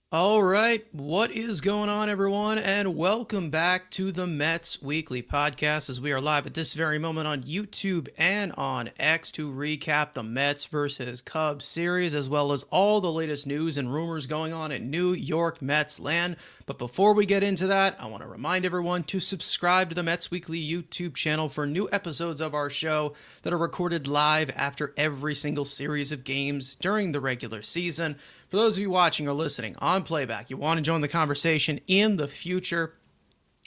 All right, what is going on, everyone? And welcome back to the Mets Weekly Podcast as we are live at this very moment on YouTube and on X to recap the Mets versus Cubs series, as well as all the latest news and rumors going on in New York Mets land. But before we get into that, I want to remind everyone to subscribe to the Mets Weekly YouTube channel for new episodes of our show that are recorded live after every single series of games during the regular season. For those of you watching or listening on playback, you want to join the conversation in the future,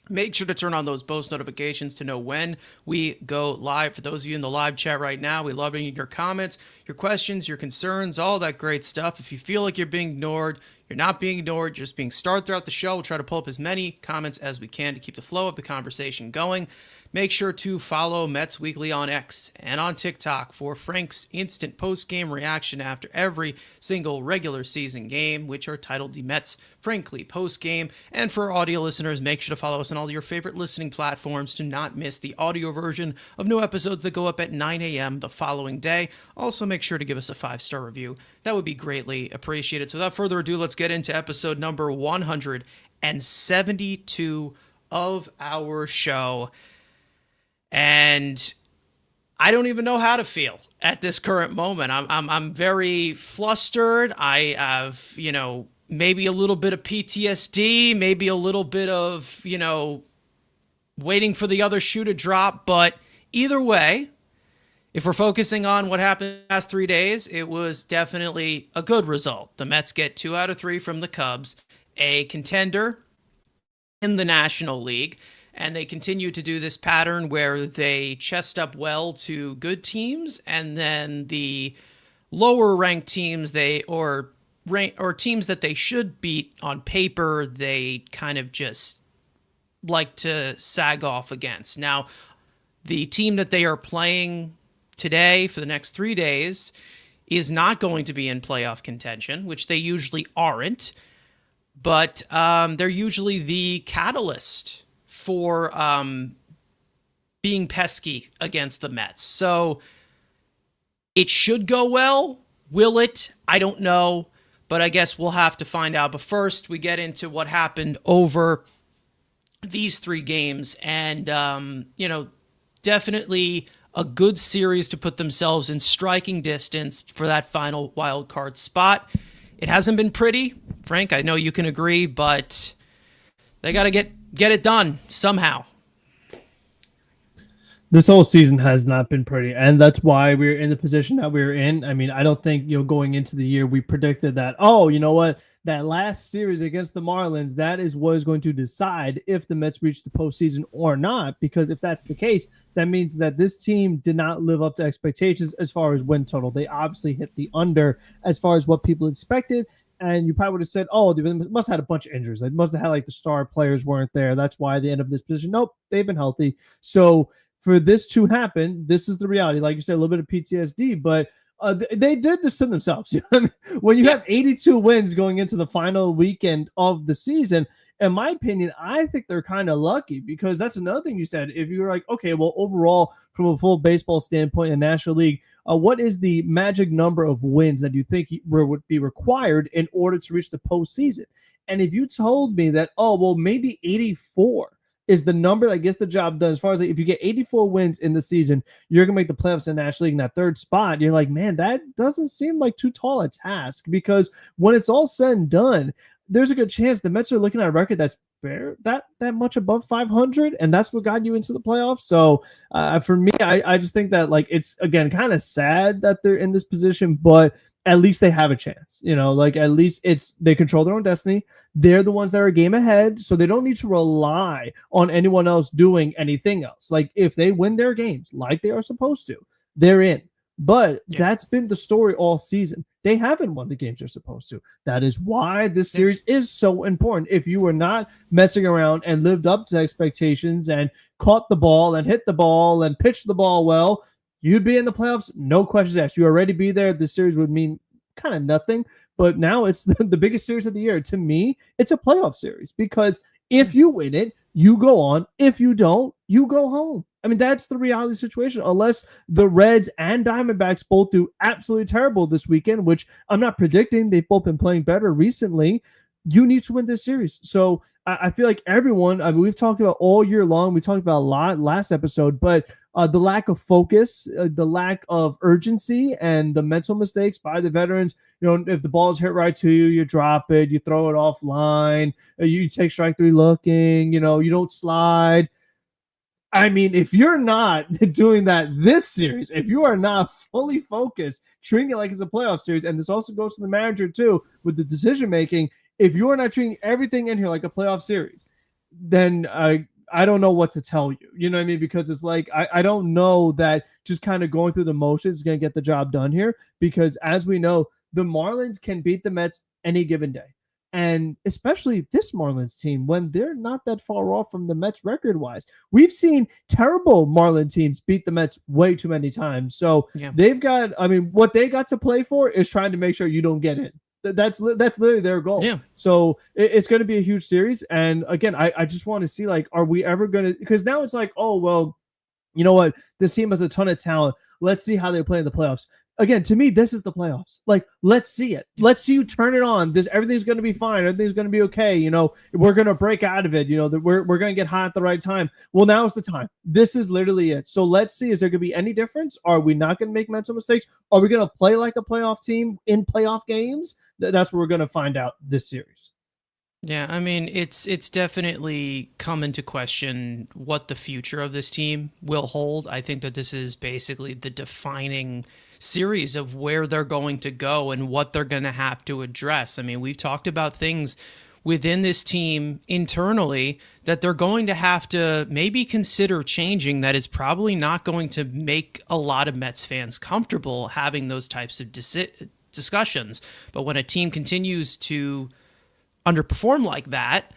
make sure to turn on those post notifications to know when we go live. For those of you in the live chat right now, we love reading your comments, your questions, your concerns, all that great stuff. If you feel like you're being ignored, you're not being ignored, you're just being starred throughout the show. We'll try to pull up as many comments as we can to keep the flow of the conversation going. Make sure to follow Mets Weekly on X and on TikTok for Frank's instant post-game reaction after every single regular season game, which are titled the Mets Frankly Post-Game. And for audio listeners, make sure to follow us on all your favorite listening platforms to not miss the audio version of new episodes that go up at 9 a.m. the following day. Also, make sure to give us a 5-star review. That would be greatly appreciated. So without further ado, let's get into episode number 172 of our show. And I don't even know how to feel at this current moment. I'm very flustered. I have, maybe a little bit of PTSD, maybe a little bit of, waiting for the other shoe to drop. But either way, if we're focusing on what happened the last 3 days, it was definitely a good result. The Mets get 2 out of 3 from the Cubs, a contender in the National League. And they continue to do this pattern where they chest up well to good teams, and then the lower ranked teams or teams that they should beat on paper, they kind of just like to sag off against. Now, the team that they are playing today for the next 3 days is not going to be in playoff contention, which they usually aren't, but they're usually the catalyst for being pesky against the Mets. So it should go well. Will it? I don't know, but I guess we'll have to find out. But first, we get into what happened over these 3 games. And, definitely a good series to put themselves in striking distance for that final wild card spot. It hasn't been pretty. Frank, I know you can agree, but they got to get it done somehow. This whole season has not been pretty, and that's why we're in the position that we're in. I mean, I don't think, going into the year, we predicted that, that last series against the Marlins, that is what is going to decide if the Mets reach the postseason or not, because if that's the case, that means that this team did not live up to expectations as far as win total. They obviously hit the under as far as what people expected. And you probably would have said, oh, they must have had a bunch of injuries. They must have had the star players weren't there. That's why they end up in this position. Nope, they've been healthy. So for this to happen, this is the reality. Like you said, a little bit of PTSD, but they did this to themselves. When you have 82 wins going into the final weekend of the season, in my opinion, I think they're kind of lucky, because that's another thing you said. If you're like, okay, well, overall, from a full baseball standpoint in the National League, what is the magic number of wins that you think would be required in order to reach the postseason? And if you told me that, oh, well, maybe 84 is the number that gets the job done, as far as if you get 84 wins in the season, you're going to make the playoffs in the National League in that 3rd spot. You're like, man, that doesn't seem like too tall a task, because when it's all said and done, there's a good chance the Mets are looking at a record that's that much above 500, and that's what got you into the playoffs. So for me, I just think that it's, again, kind of sad that they're in this position, but at least they have a chance. At least they control their own destiny. They're the ones that are a game ahead, so they don't need to rely on anyone else doing anything else. If they win their games like they are supposed to, they're in. But that's been the story all season. They haven't won the games they're supposed to. That is why this series is so important. If you were not messing around and lived up to expectations and caught the ball and hit the ball and pitched the ball well, you'd be in the playoffs, no questions asked. You already be there. This series would mean kind of nothing. But now it's the biggest series of the year. To me, it's a playoff series, because if you win it, you go on. If you don't, you go home. I mean, that's the reality situation, unless the Reds and Diamondbacks both do absolutely terrible this weekend, which I'm not predicting. They've both been playing better recently. you need to win this series. So I feel like everyone, I mean, we've talked about all year long. We talked about a lot last episode, but the lack of focus, the lack of urgency, and the mental mistakes by the veterans. You know, if the ball's hit right to you, you drop it, you throw it offline, you take strike three looking, you know, you don't slide. I mean, if you're not doing that this series, if you are not fully focused, treating it like it's a playoff series, and this also goes to the manager too with the decision making, if you are not treating everything in here like a playoff series, then I don't know what to tell you. You know what I mean? Because it's like I don't know that just kind of going through the motions is going to get the job done here. Because as we know, the Marlins can beat the Mets any given day. And especially this Marlins team, when they're not that far off from the Mets record-wise. We've seen terrible Marlin teams beat the Mets way too many times. So they've got, I mean, what they got to play for is trying to make sure you don't get in. That's literally their goal. Yeah. So it's going to be a huge series. And again, I just want to see, like, are we ever going to, because now it's like, oh, well, you know what? This team has a ton of talent. Let's see how they play in the playoffs. Again, to me, this is the playoffs. Like, let's see it. Let's see you turn it on. Everything's going to be fine. Everything's going to be okay. You know, we're going to break out of it. You know, we're going to get hot at the right time. Well, now is the time. This is literally it. So let's see. Is there going to be any difference? Are we not going to make mental mistakes? Are we going to play like a playoff team in playoff games? That's what we're going to find out this series. Yeah, I mean, it's definitely come into question what the future of this team will hold. I think that this is basically the defining series of where they're going to go and what they're going to have to address. I mean, we've talked about things within this team internally that they're going to have to maybe consider changing, that is probably not going to make a lot of Mets fans comfortable having those types of discussions. But when a team continues to underperform like that,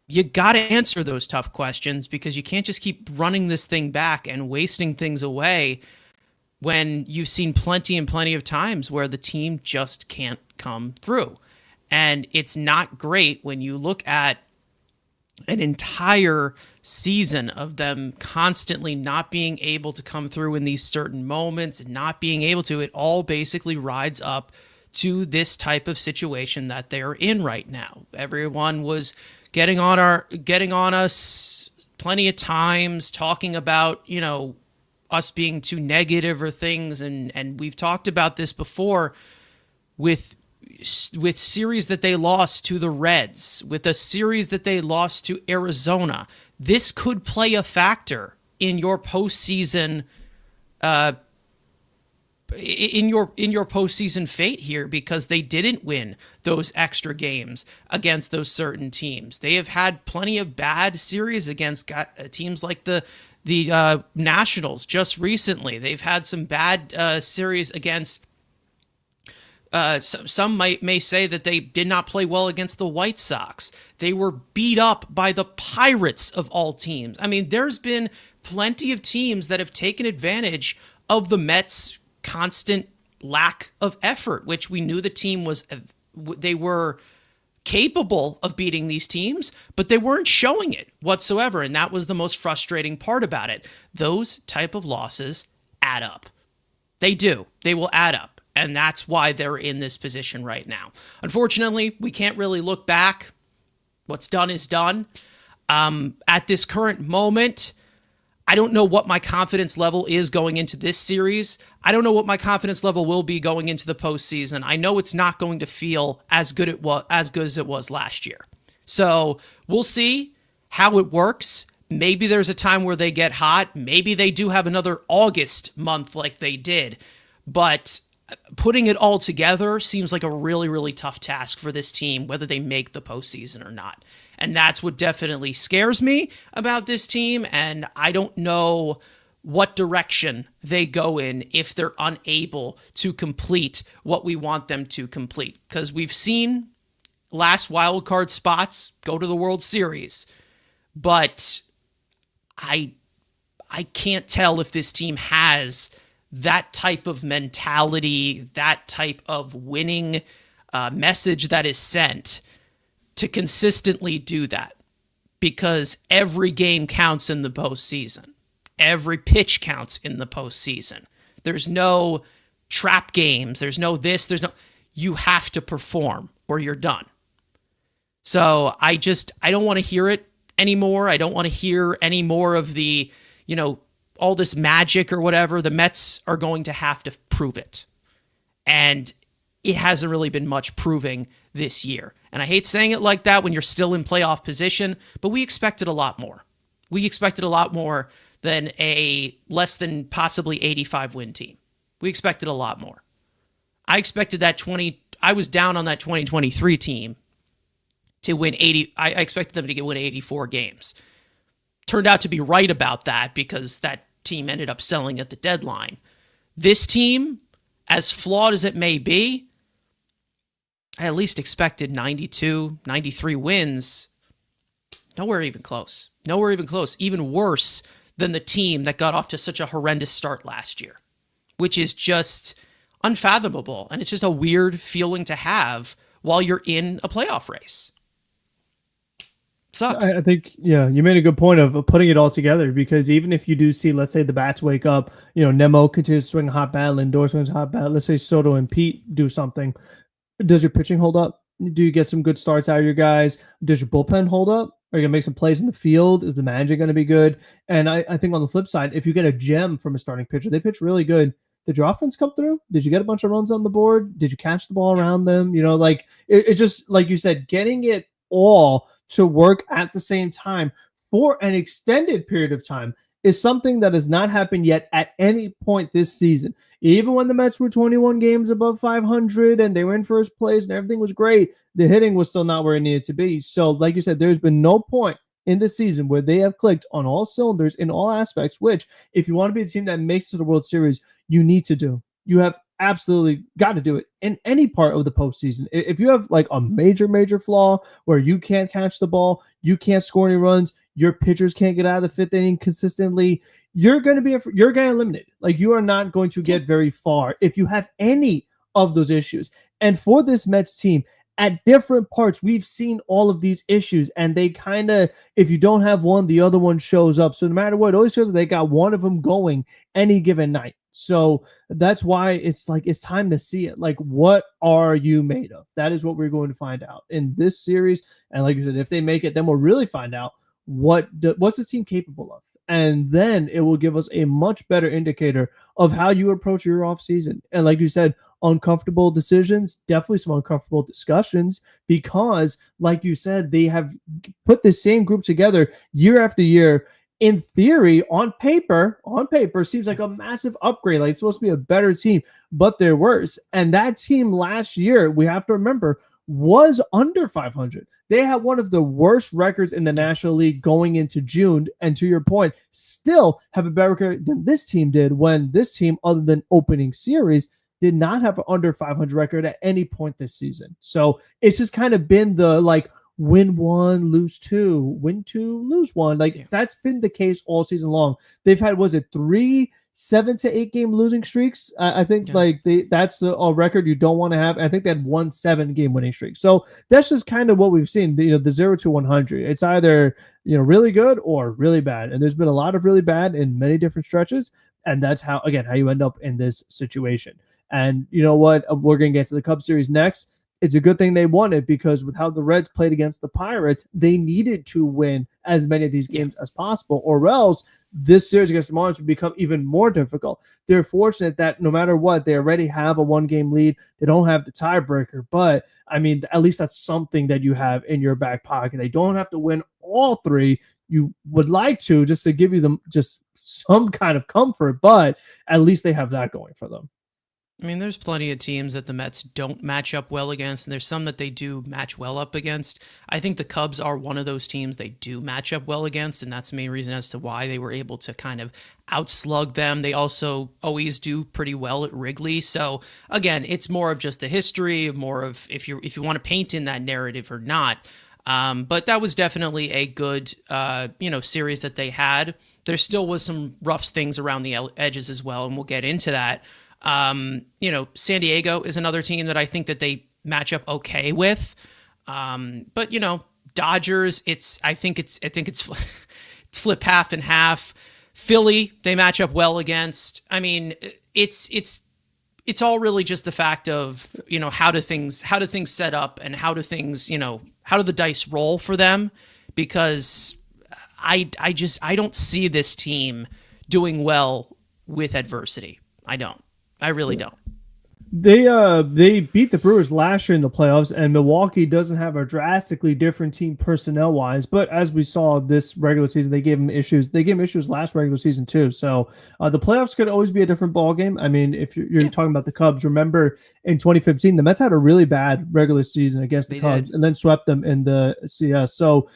you got to answer those tough questions, because you can't just keep running this thing back and wasting things away when you've seen plenty of times where the team just can't come through. And it's not great when you look at an entire season of them constantly not being able to come through in these certain moments and not being able to. It all basically rides up to this type of situation that they're in right now. Everyone was getting on us plenty of times, talking about, you know, us being too negative or things, and we've talked about this before with series that they lost to the Reds, with a series that they lost to Arizona. This could play a factor in your postseason in your postseason fate here, because they didn't win those extra games against those certain teams. They have had plenty of bad series against teams like the Nationals just recently. They've had some bad series against some may say that they did not play well against the White Sox. They were beat up by the Pirates of all teams. I mean, there's been plenty of teams that have taken advantage of the Mets' constant lack of effort, which we knew the team was, they were capable of beating these teams, but they weren't showing it whatsoever. And that was the most frustrating part about it. Those type of losses add up. They do. They will add up. And that's why they're in this position right now. Unfortunately, we can't really look back. What's done is done. At this current moment, I don't know what my confidence level is going into this series. I don't know what my confidence level will be going into the postseason. I know it's not going to feel as good as it was last year. So we'll see how it works. Maybe there's a time where they get hot. Maybe they do have another August month like they did. But putting it all together seems like a really, really tough task for this team, whether they make the postseason or not. And that's what definitely scares me about this team. And I don't know what direction they go in if they're unable to complete what we want them to complete. Because we've seen last wild card spots go to the World Series. But I can't tell if this team has that type of mentality, that type of winning message that is sent to consistently do that, because every game counts in the postseason. Every pitch counts in the postseason. There's no trap games. There's no this. You have to perform or you're done. So I don't want to hear it anymore. I don't want to hear any more of the, all this magic or whatever. The Mets are going to have to prove it. And it hasn't really been much proving this year. And I hate saying it like that when you're still in playoff position, but we expected a lot more. We expected a lot more than a less than possibly 85 win team. We expected a lot more. I expected I was down on that 2023 team to win 80. I expected them to win 84 games. Turned out to be right about that because that team ended up selling at the deadline. This team, as flawed as it may be, I at least expected 92, 93 wins. Nowhere even close. Nowhere even close. Even worse than the team that got off to such a horrendous start last year, which is just unfathomable. And it's just a weird feeling to have while you're in a playoff race. Sucks. I think, you made a good point of putting it all together, because even if you do see, let's say the bats wake up, Nemo continues to swing a hot bat, Lindor swings a hot bat, let's say Soto and Pete do something. Does your pitching hold up? Do you get some good starts out of your guys? Does your bullpen hold up? Are you going to make some plays in the field? Is the manager going to be good? And I think on the flip side, if you get a gem from a starting pitcher, they pitch really good. Did your offense come through? Did you get a bunch of runs on the board? Did you catch the ball around them? It just, like you said, getting it all to work at the same time for an extended period of time is something that has not happened yet at any point this season. Even when the Mets were 21 games above 500 and they were in first place and everything was great, the hitting was still not where it needed to be. So, like you said, there's been no point in this season where they have clicked on all cylinders in all aspects, which, if you want to be a team that makes it to the World Series, you need to do. You have absolutely got to do it in any part of the postseason. If you have like a major flaw where you can't catch the ball, you can't score any runs, your pitchers can't get out of the fifth inning consistently, you're getting eliminated. Like, you are not going to get very far if you have any of those issues. And for this Mets team, at different parts, we've seen all of these issues, and they kind of, if you don't have one, the other one shows up. So no matter what, it always feels like they got one of them going any given night. So that's why it's like, it's time to see it. Like, what are you made of? That is what we're going to find out in this series. And like you said, if they make it, then we'll really find out what's this team capable of. And then it will give us a much better indicator of how you approach your offseason. And like you said, uncomfortable decisions, definitely some uncomfortable discussions, because like you said, they have put the same group together year after year. In theory, on paper, seems like a massive upgrade. Like, it's supposed to be a better team, but they're worse. And that team last year, we have to remember, was under 500. They had one of the worst records in the National League going into June. And to your point, still have a better record than this team did, when this team, other than opening series, did not have an under 500 record at any point this season. So it's just kind of been the like, win one, lose two, win two, lose one. That's been the case all season long. They've had, was it 3 7 to 8 game losing streaks? I think that's a record you don't want to have. I think they had 1 7 game winning streak. So that's just kind of what we've seen. The 0 to 100. It's either really good or really bad. And there's been a lot of really bad in many different stretches. And that's how you end up in this situation. And you know what? We're going to get to the Cubs series next. It's a good thing they won it, because with how the Reds played against the Pirates, they needed to win as many of these games as possible, or else this series against the Marlins would become even more difficult. They're fortunate that no matter what, they already have a 1-game lead. They don't have the tiebreaker, but I mean, at least that's something that you have in your back pocket. They don't have to win all 3. You would like to, just to give you just some kind of comfort, but at least they have that going for them. I mean, there's plenty of teams that the Mets don't match up well against, and there's some that they do match well up against. I think the Cubs are one of those teams they do match up well against, and that's the main reason as to why they were able to kind of outslug them. They also always do pretty well at Wrigley. So again, it's more of just the history, more of if you want to paint in that narrative or not. But that was definitely a good series that they had. There still was some rough things around the edges as well, and we'll get into that. San Diego is another team that I think that they match up okay with. But Dodgers, I think it's flip half and half. Philly, they match up well against. I mean, it's it's all really just the fact of, how do things set up, and how do things, how do the dice roll for them? Because I don't see this team doing well with adversity. I really don't. They beat the Brewers last year in the playoffs, and Milwaukee doesn't have a drastically different team personnel wise. But as we saw this regular season, they gave them issues. They gave them issues last regular season too. So the playoffs could always be a different ball game. I mean, if you're talking about the Cubs, remember in 2015, the Mets had a really bad regular season against the Cubs and then swept them in the CS. So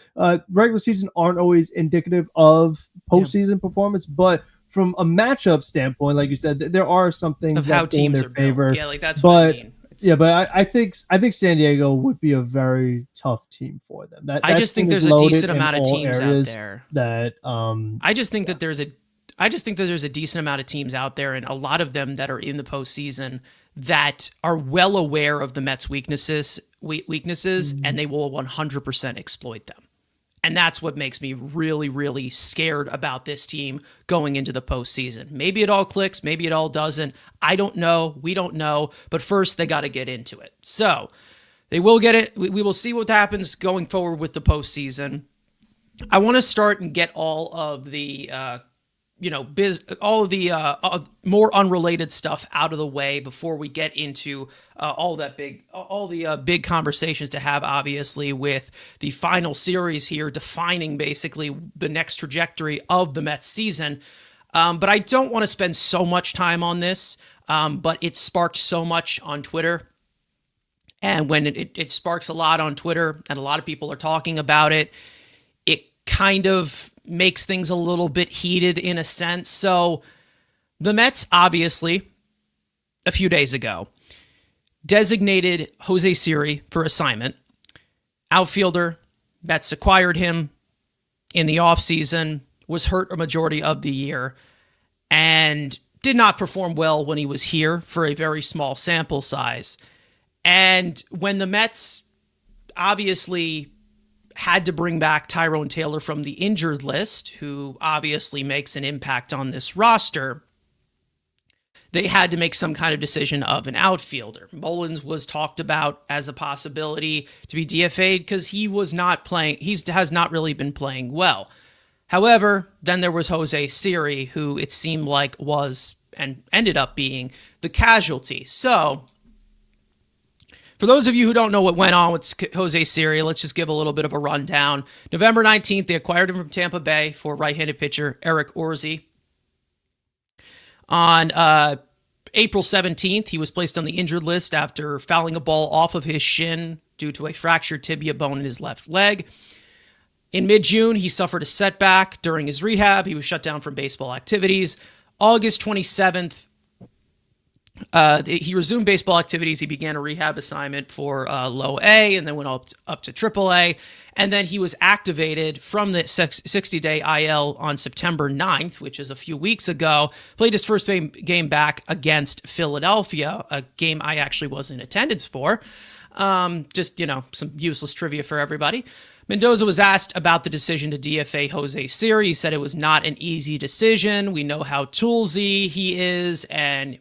regular season aren't always indicative of postseason performance, but from a matchup standpoint, like you said, there are some things of how teams are favor. Built. Yeah, like that's what I mean. But I think San Diego would be a very tough team for them. I just think there's a decent amount of teams out there that I just think that there's a decent amount of teams out there, and a lot of them that are in the postseason that are well aware of the Mets' weaknesses, and they will 100% exploit them. And that's what makes me really, really scared about this team going into the postseason. Maybe it all clicks. Maybe it all doesn't. I don't know. We don't know. But first, they got to get into it. So they will get it. We will see what happens going forward with the postseason. I want to start and get all of the more unrelated stuff out of the way before we get into all the big conversations to have, obviously, with the final series here, defining basically the next trajectory of the Mets season. But I don't want to spend so much time on this, but it sparked so much on Twitter. And when it sparks a lot on Twitter and a lot of people are talking about it, it kind of makes things a little bit heated in a sense. So the Mets, obviously, a few days ago, designated Jose Siri for assignment. Outfielder, Mets acquired him in the offseason, was hurt a majority of the year, and did not perform well when he was here for a very small sample size. And when the Mets obviously had to bring back Tyrone Taylor from the injured list, who obviously makes an impact on this roster, they had to make some kind of decision of an outfielder. Mullins was talked about as a possibility to be DFA'd because he was not playing. He has not really been playing well. However, then there was Jose Siri, who it seemed like was and ended up being the casualty. So for those of you who don't know what went on with Jose Siri, let's just give a little bit of a rundown. November 19th, they acquired him from Tampa Bay for right-handed pitcher Eric Orzi. On April 17th, he was placed on the injured list after fouling a ball off of his shin due to a fractured tibia bone in his left leg. In mid-June, he suffered a setback during his rehab. He was shut down from baseball activities. August 27th, he resumed baseball activities. He began a rehab assignment for low A and then went up to triple A. And then he was activated from the 60-day IL on September 9th, which is a few weeks ago. Played his first game back against Philadelphia, a game I actually was in attendance for. Just, some useless trivia for everybody. Mendoza was asked about the decision to DFA Jose Siri. He said it was not an easy decision. We know how toolsy he is and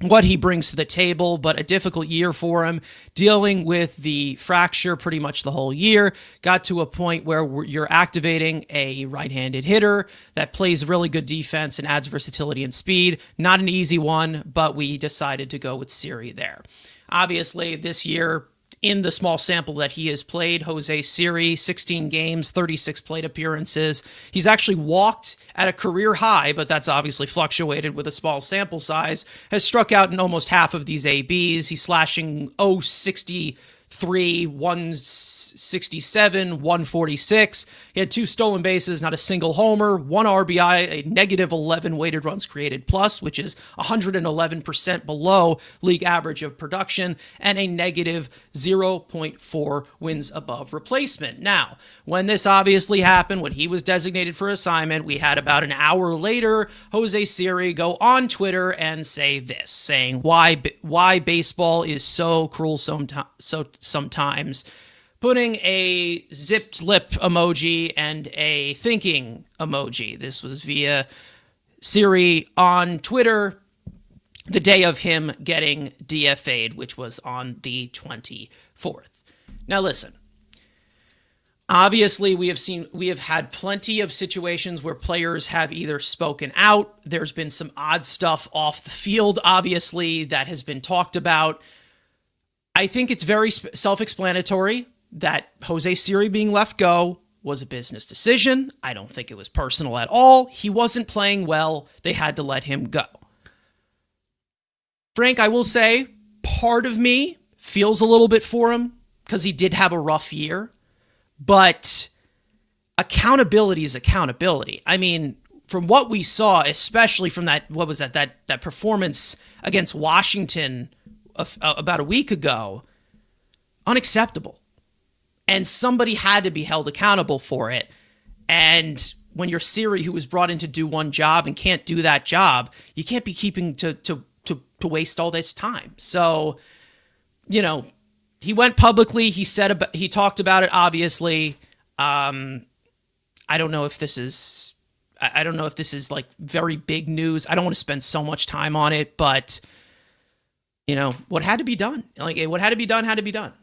what he brings to the table, but a difficult year for him, dealing with the fracture pretty much the whole year. Got to a point where you're activating a right-handed hitter that plays really good defense and adds versatility and speed. Not an easy one, but we decided to go with Siri there. Obviously, this year, in the small sample that he has played, Jose Siri, 16 games, 36 plate appearances. He's actually walked at a career high, but that's obviously fluctuated with a small sample size, has struck out in almost half of these ABs. He's slashing 0.63, 167, 146. He had 2 stolen bases, not a single homer, 1 RBI, a negative 11 weighted runs created plus, which is 111% below league average of production, and a negative 0.4 wins above replacement. Now, when this obviously happened, when he was designated for assignment, we had about an hour later, Jose Siri go on Twitter and say this, saying why baseball is so cruel sometimes, putting a zipped lip emoji and a thinking emoji. This was via Siri on Twitter. the day of him getting DFA'd, which was on the 24th. Now, listen. Obviously, we have had plenty of situations where players have either spoken out. There's been some odd stuff off the field, obviously, that has been talked about. I think it's very self-explanatory that Jose Siri being left go was a business decision. I don't think it was personal at all. He wasn't playing well. They had to let him go. Frank, I will say, part of me feels a little bit for him because he did have a rough year. But accountability is accountability. I mean, from what we saw, especially from that performance against Washington about a week ago, unacceptable. And somebody had to be held accountable for it. And when you're Siri, who was brought in to do one job and can't do that job, you can't be keeping to waste all this time. So, he went publicly. He talked about it. Obviously, I don't know if this is like very big news. I don't want to spend so much time on it, but what had to be done. Like what had to be done had to be done.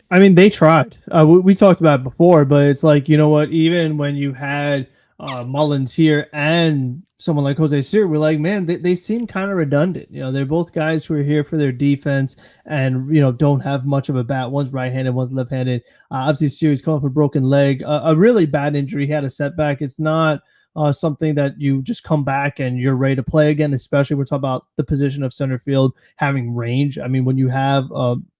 I mean, they tried. We talked about it before, but it's like, you know what? Even when you had Mullins here and someone like Jose Siri, we're like, man, they seem kind of redundant. They're both guys who are here for their defense and, don't have much of a bat. One's right-handed, one's left-handed. Obviously, Siri's come up with a broken leg, a really bad injury. He had a setback. It's not something that you just come back and you're ready to play again, especially we're talking about the position of center field, having range. I mean, when you have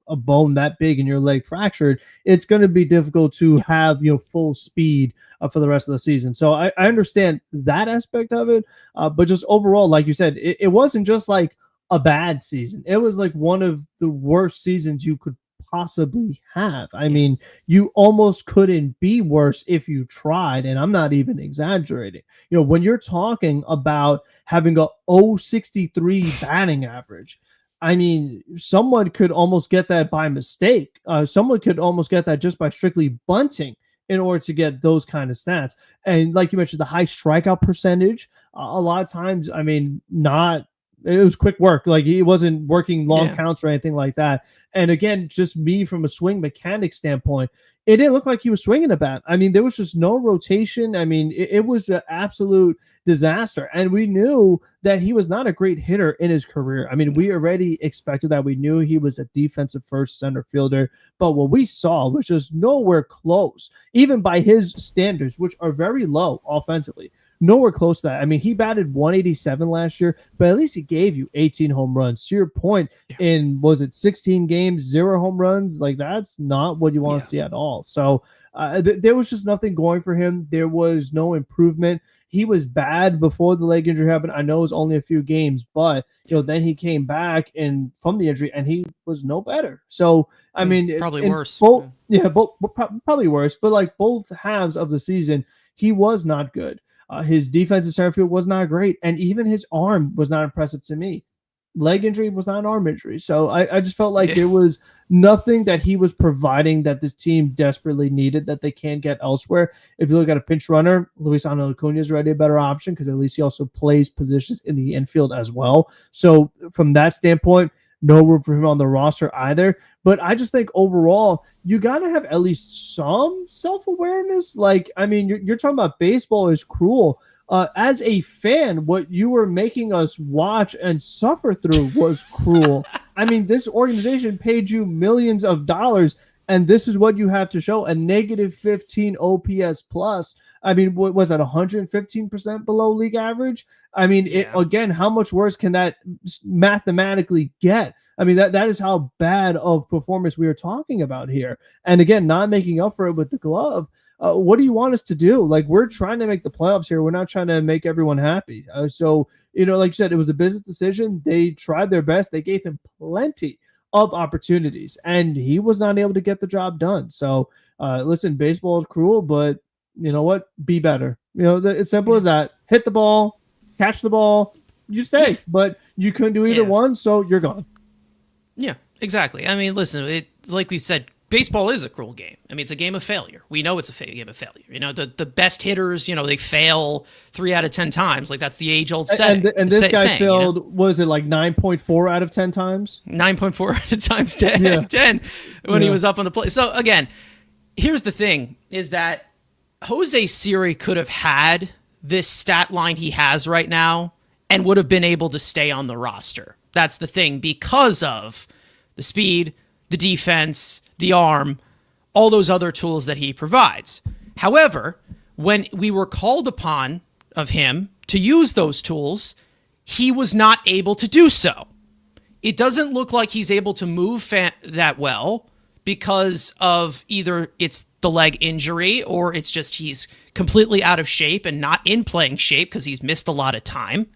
a bone that big and your leg fractured, it's going to be difficult to have full speed for the rest of the season. So I understand that aspect of it, but just overall, like you said, it wasn't just like a bad season. It was like one of the worst seasons you could possibly have. I mean, you almost couldn't be worse if you tried, and I'm not even exaggerating. When you're talking about having a 063 batting average, I mean, someone could almost get that by mistake. Someone could almost get that just by strictly bunting in order to get those kind of stats. And like you mentioned, the high strikeout percentage, a lot of times, I mean, it was quick work. Like he wasn't working long counts or anything like that. And again, just me from a swing mechanic standpoint, it didn't look like he was swinging a bat. I mean, there was just no rotation. I mean, it was an absolute disaster. And we knew that he was not a great hitter in his career. I mean, we already expected that. We knew he was a defensive first center fielder. But what we saw was just nowhere close, even by his standards, which are very low offensively. Nowhere close to that. I mean, he batted 187 last year, but at least he gave you 18 home runs. To your point, in, was it 16 games, 0 home runs? Like, that's not what you want to see at all. So there was just nothing going for him. There was no improvement. He was bad before the leg injury happened. I know it was only a few games, but then he came back from the injury and he was no better. So I mean, probably worse. Probably worse. But like both halves of the season, he was not good. His defensive center field was not great, and even his arm was not impressive to me. Leg injury was not an arm injury. So I just felt like there was nothing that he was providing that this team desperately needed that they can't get elsewhere. If you look at a pinch runner, Luis Angel Acuna is already a better option because at least he also plays positions in the infield as well. So from that standpoint, no room for him on the roster either. But I just think overall, you got to have at least some self-awareness. Like, I mean, you're talking about baseball is cruel. As a fan, what you were making us watch and suffer through was cruel. I mean, this organization paid you millions of dollars, and this is what you have to show, a negative 15 OPS plus. I mean, what was that, 115% below league average? I mean, again, how much worse can that mathematically get? I mean, that is how bad of performance we are talking about here. And again, not making up for it with the glove. What do you want us to do? Like, we're trying to make the playoffs here. We're not trying to make everyone happy. So, like you said, it was a business decision. They tried their best. They gave him plenty of opportunities, and he was not able to get the job done. So, listen, baseball is cruel, but you know what? Be better. It's simple as that. Hit the ball, catch the ball, you stay. But you couldn't do either one, so you're gone. Yeah, exactly. I mean, listen, like we said, baseball is a cruel game. I mean, it's a game of failure. We know it's a game of failure. You know, the best hitters, you know, they fail 3 out of 10 times. Like, that's the age-old saying. And this guy failed, you know? Was it like 9.4 out of 10 times? 9.4 out of times 10 when he was up on the plate. So, again, here's the thing, is that Jose Siri could have had this stat line he has right now and would have been able to stay on the roster. That's the thing, because of the speed, the defense, the arm, all those other tools that he provides. However, when we were called upon of him to use those tools, he was not able to do so. It doesn't look like he's able to move that well because of either it's the leg injury or it's just he's completely out of shape and not in playing shape because he's missed a lot of time.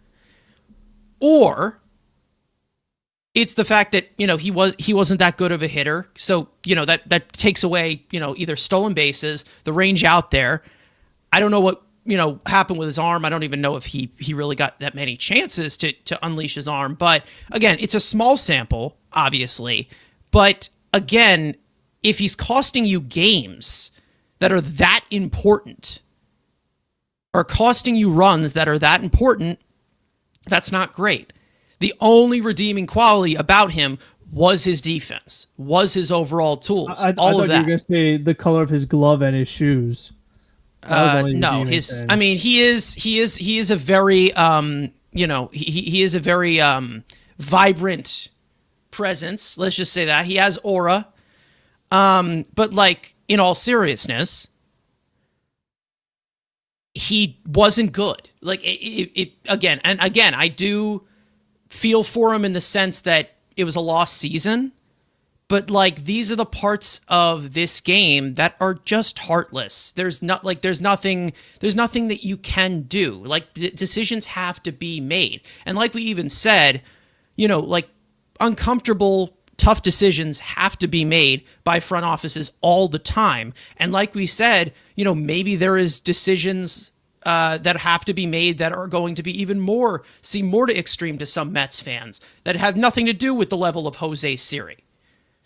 Or it's the fact that, you know, he wasn't that good of a hitter. So, you know, that takes away, you know, either stolen bases, the range out there. I don't know what, you know, happened with his arm. I don't even know if he really got that many chances to unleash his arm. But again, it's a small sample, obviously. But again, if he's costing you games that are that important, or costing you runs that are that important, that's not great. The only redeeming quality about him was his defense, was his overall tools. I thought you were going to say the color of his glove and his shoes. No, I mean, he is a very, you know, he is a very vibrant presence. Let's just say that he has aura. But like, in all seriousness, he wasn't good. Like again, I do feel for him in the sense that it was a lost season, but like, these are the parts of this game that are just heartless. There's nothing that you can do. Like, decisions have to be made. And like we even said, you know, like, uncomfortable, tough decisions have to be made by front offices all the time. And like we said, you know, maybe there is decisions that have to be made that are going to be seem more to extreme to some Mets fans that have nothing to do with the level of Jose Siri.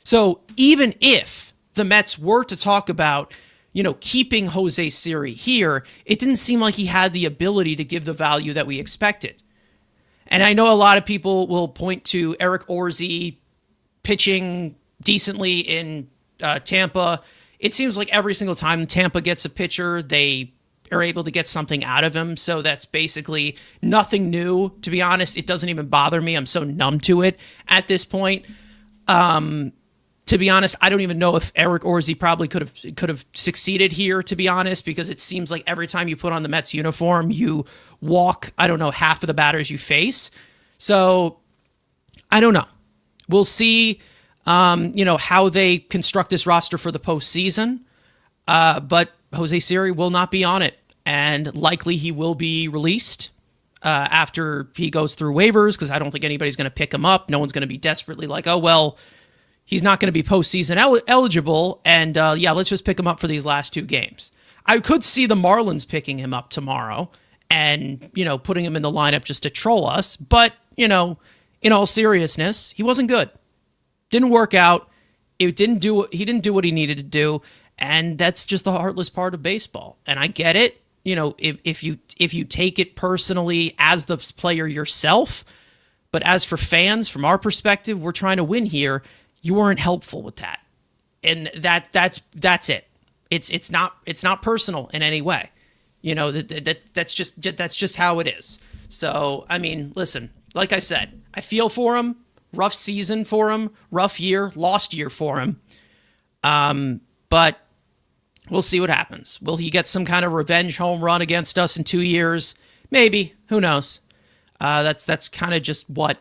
So even if the Mets were to talk about, you know, keeping Jose Siri here, it didn't seem like he had the ability to give the value that we expected. And I know a lot of people will point to Eric Orsi pitching decently in Tampa. It seems like every single time Tampa gets a pitcher, they are able to get something out of him. So that's basically nothing new. To be honest, it doesn't even bother me. I'm so numb to it at this point. To be honest, I don't even know if Eric Orsi probably could have succeeded here, to be honest, because it seems like every time you put on the Mets uniform, you walk, I don't know, half of the batters you face. So I don't know. We'll see, you know, how they construct this roster for the postseason. But Jose Siri will not be on it, and likely he will be released after he goes through waivers, because I don't think anybody's going to pick him up. No one's going to be desperately like, oh, well, he's not going to be postseason eligible, and yeah, let's just pick him up for these last 2 games. I could see the Marlins picking him up tomorrow and, you know, putting him in the lineup just to troll us. But, you know, in all seriousness, he wasn't good. Didn't work out. He didn't do what he needed to do, and that's just the heartless part of baseball. And I get it. You know, if you take it personally as the player yourself, but as for fans, from our perspective, we're trying to win here. You weren't helpful with that, and that's it. It's not personal in any way. You know, that's just how it is. So I mean, listen, like I said, I feel for him. Rough season for him. Rough year, lost year for him. But we'll see what happens. Will he get some kind of revenge home run against us in 2 years? Maybe. Who knows? That's kind of just what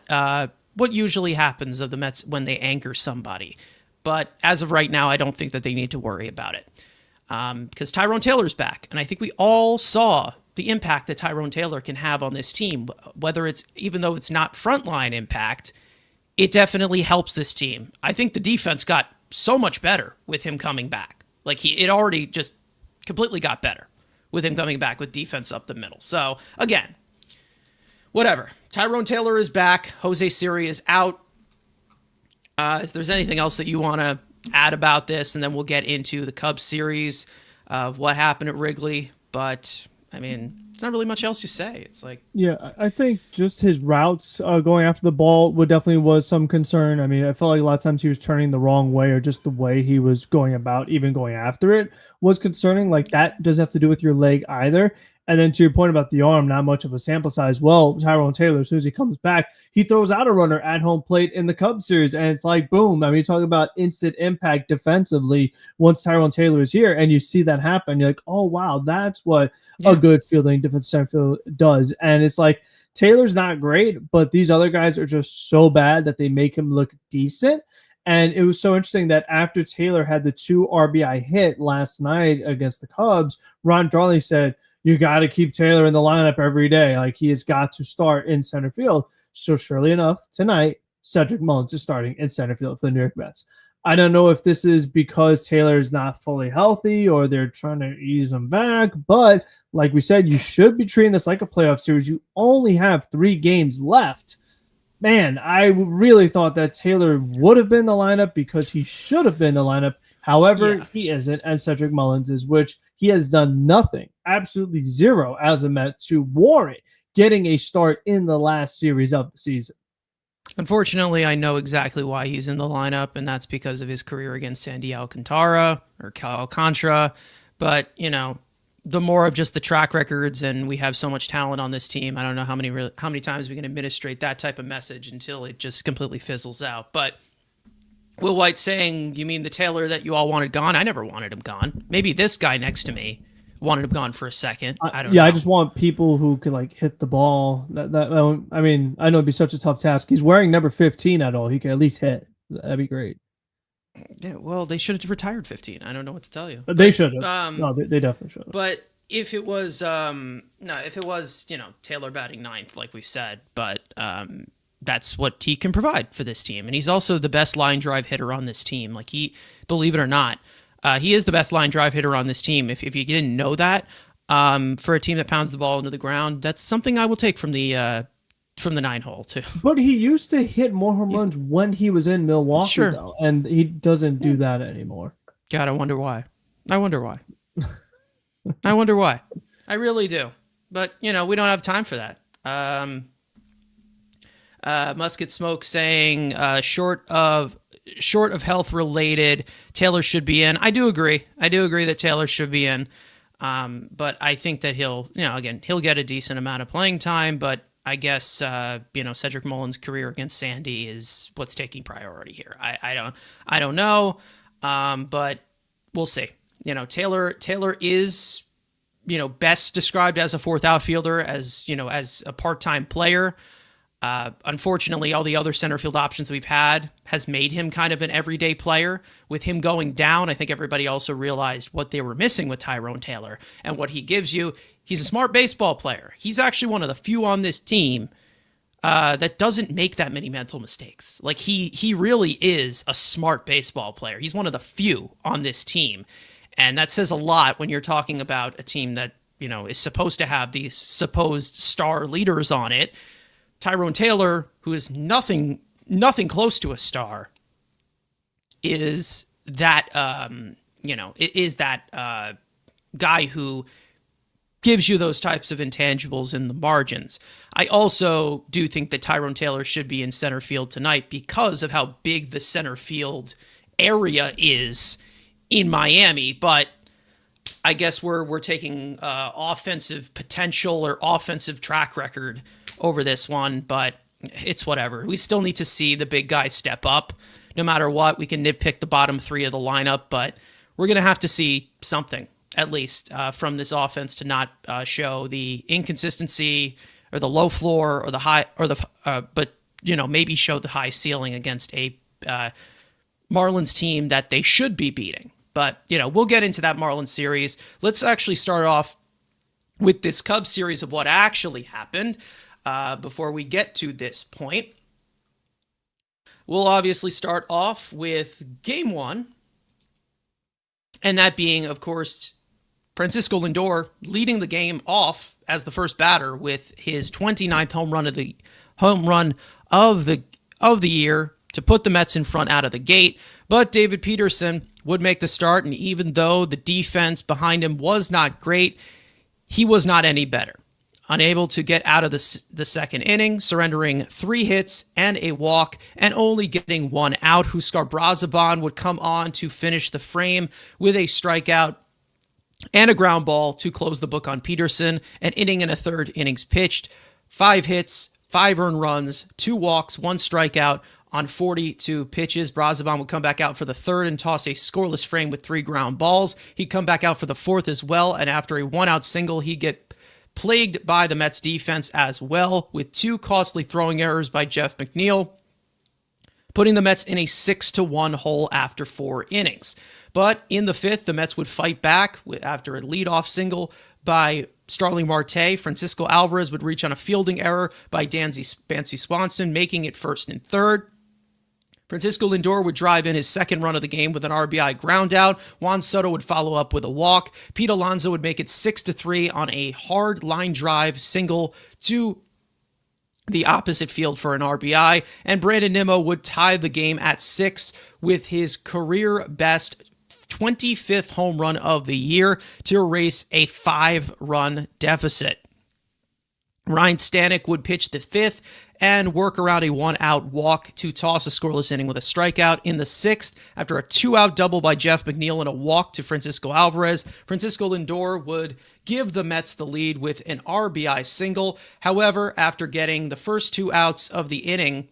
usually happens of the Mets when they anchor somebody. But as of right now, I don't think that they need to worry about it. Because Tyrone Taylor's back. And I think we all saw the impact that Tyrone Taylor can have on this team. Even though it's not frontline impact, it definitely helps this team. I think the defense got so much better with him coming back. Like, it already just completely got better with him coming back with defense up the middle. So, again, whatever. Tyrone Taylor is back. Jose Siri is out. If there's anything else that you want to add about this, and then we'll get into the Cubs series of what happened at Wrigley. But I mean, there's not really much else to say. It's like, yeah, I think just his routes going after the ball would definitely was some concern. I mean, I felt like a lot of times he was turning the wrong way, or just the way he was going about even going after it was concerning. Like, that doesn't have to do with your leg either. And then to your point about the arm, not much of a sample size. Well, Tyrone Taylor, as soon as he comes back, he throws out a runner at home plate in the Cubs series. And it's like, boom. I mean, talk about instant impact defensively once Tyrone Taylor is here. And you see that happen. You're like, oh, wow, that's what a good fielding defensive center field does. And it's like, Taylor's not great, but these other guys are just so bad that they make him look decent. And it was so interesting that after Taylor had the 2 RBI hit last night against the Cubs, Ron Darley said, you got to keep Taylor in the lineup every day. Like, he has got to start in center field. So surely enough, tonight, Cedric Mullins is starting in center field for the New York Mets. I don't know if this is because Taylor is not fully healthy or they're trying to ease him back, but like we said, you should be treating this like a playoff series. You only have 3 games left. Man, I really thought that Taylor would have been the lineup because he should have been the lineup. However, he isn't, and Cedric Mullins is, which he has done nothing, absolutely zero as a Met to warrant getting a start in the last series of the season. Unfortunately, I know exactly why he's in the lineup, and that's because of his career against Sandy Alcantara or Alcantara. But, you know, the more of just the track records, and we have so much talent on this team, I don't know how many times we can administrate that type of message until it just completely fizzles out. But Will White saying, you mean the Taylor that you all wanted gone? I never wanted him gone. Maybe this guy next to me wanted him gone for a second. I don't know. I just want people who could like hit the ball. I mean, I know it'd be such a tough task. He's wearing number 15 at all. He could at least hit. That'd be great. Yeah, well, they should have retired 15. I don't know what to tell you. They should have. No, they definitely should have. But if it was, Taylor batting ninth, like we said, but that's what he can provide for this team. And he's also the best line drive hitter on this team. Like, believe it or not, he is the best line drive hitter on this team. If you didn't know that, for a team that pounds the ball into the ground, that's something I will take from the 9-hole too. But he used to hit more home runs when he was in Milwaukee, though, and he doesn't do that anymore. God, I wonder why. I wonder why. I really do. But, we don't have time for that. Musket Smoke saying, short of health related, Taylor should be in. I do agree that Taylor should be in. But I think that he'll get a decent amount of playing time, but I guess, Cedric Mullins' career against Sandy is what's taking priority here. I don't know. But we'll see. Taylor is, best described as a fourth outfielder, as a part-time player. Unfortunately, all the other center field options we've had has made him kind of an everyday player. With him going down, I think everybody also realized what they were missing with Tyrone Taylor and what he gives you. He's a smart baseball player. He's actually one of the few on this team that doesn't make that many mental mistakes. Like, he really is a smart baseball player. He's one of the few on this team. And that says a lot when you're talking about a team that, is supposed to have these supposed star leaders on it. Tyrone Taylor, who is nothing close to a star, is that guy who gives you those types of intangibles in the margins. I also do think that Tyrone Taylor should be in center field tonight because of how big the center field area is in Miami, but I guess we're taking offensive potential or offensive track record over this one, but it's whatever. We still need to see the big guys step up. No matter what, we can nitpick the bottom 3 of the lineup, but we're going to have to see something, at least, from this offense to not show the inconsistency or the low floor or the high, or but maybe show the high ceiling against a Marlins team that they should be beating. But, we'll get into that Marlins series. Let's actually start off with this Cubs series of what actually happened before we get to this point. We'll obviously start off with Game 1, and that being, of course, Francisco Lindor leading the game off as the first batter with his 29th home run of the year, to put the Mets in front out of the gate, but David Peterson would make the start, and even though the defense behind him was not great, he was not any better. Unable to get out of the second inning, surrendering 3 hits and a walk, and only getting 1 out, Huskar Brazaban would come on to finish the frame with a strikeout and a ground ball to close the book on Peterson. An inning and a third innings pitched, 5 hits, 5 earned runs, 2 walks, 1 strikeout on 42 pitches. Brazaban would come back out for the third and toss a scoreless frame with 3 ground balls. He'd come back out for the fourth as well, and after a 1-out single, he'd get plagued by the Mets defense as well, with 2 costly throwing errors by Jeff McNeil, putting the Mets in a 6-1 hole after 4 innings. But in the fifth, the Mets would fight back after a leadoff single by Starling Marte. Francisco Alvarez would reach on a fielding error by Bancy Swanson, making it first and third. Francisco Lindor would drive in his second run of the game with an RBI ground out. Juan Soto would follow up with a walk. Pete Alonso would make it 6-3 on a hard line drive single to the opposite field for an RBI. And Brandon Nimmo would tie the game at 6 with his career best 25th home run of the year to erase a 5-run deficit. Ryan Stanek would pitch the fifth and work around a 1-out walk to toss a scoreless inning with a strikeout. In the sixth, after a 2-out double by Jeff McNeil and a walk to Francisco Alvarez, Francisco Lindor would give the Mets the lead with an RBI single. However, after getting the first 2 outs of the inning,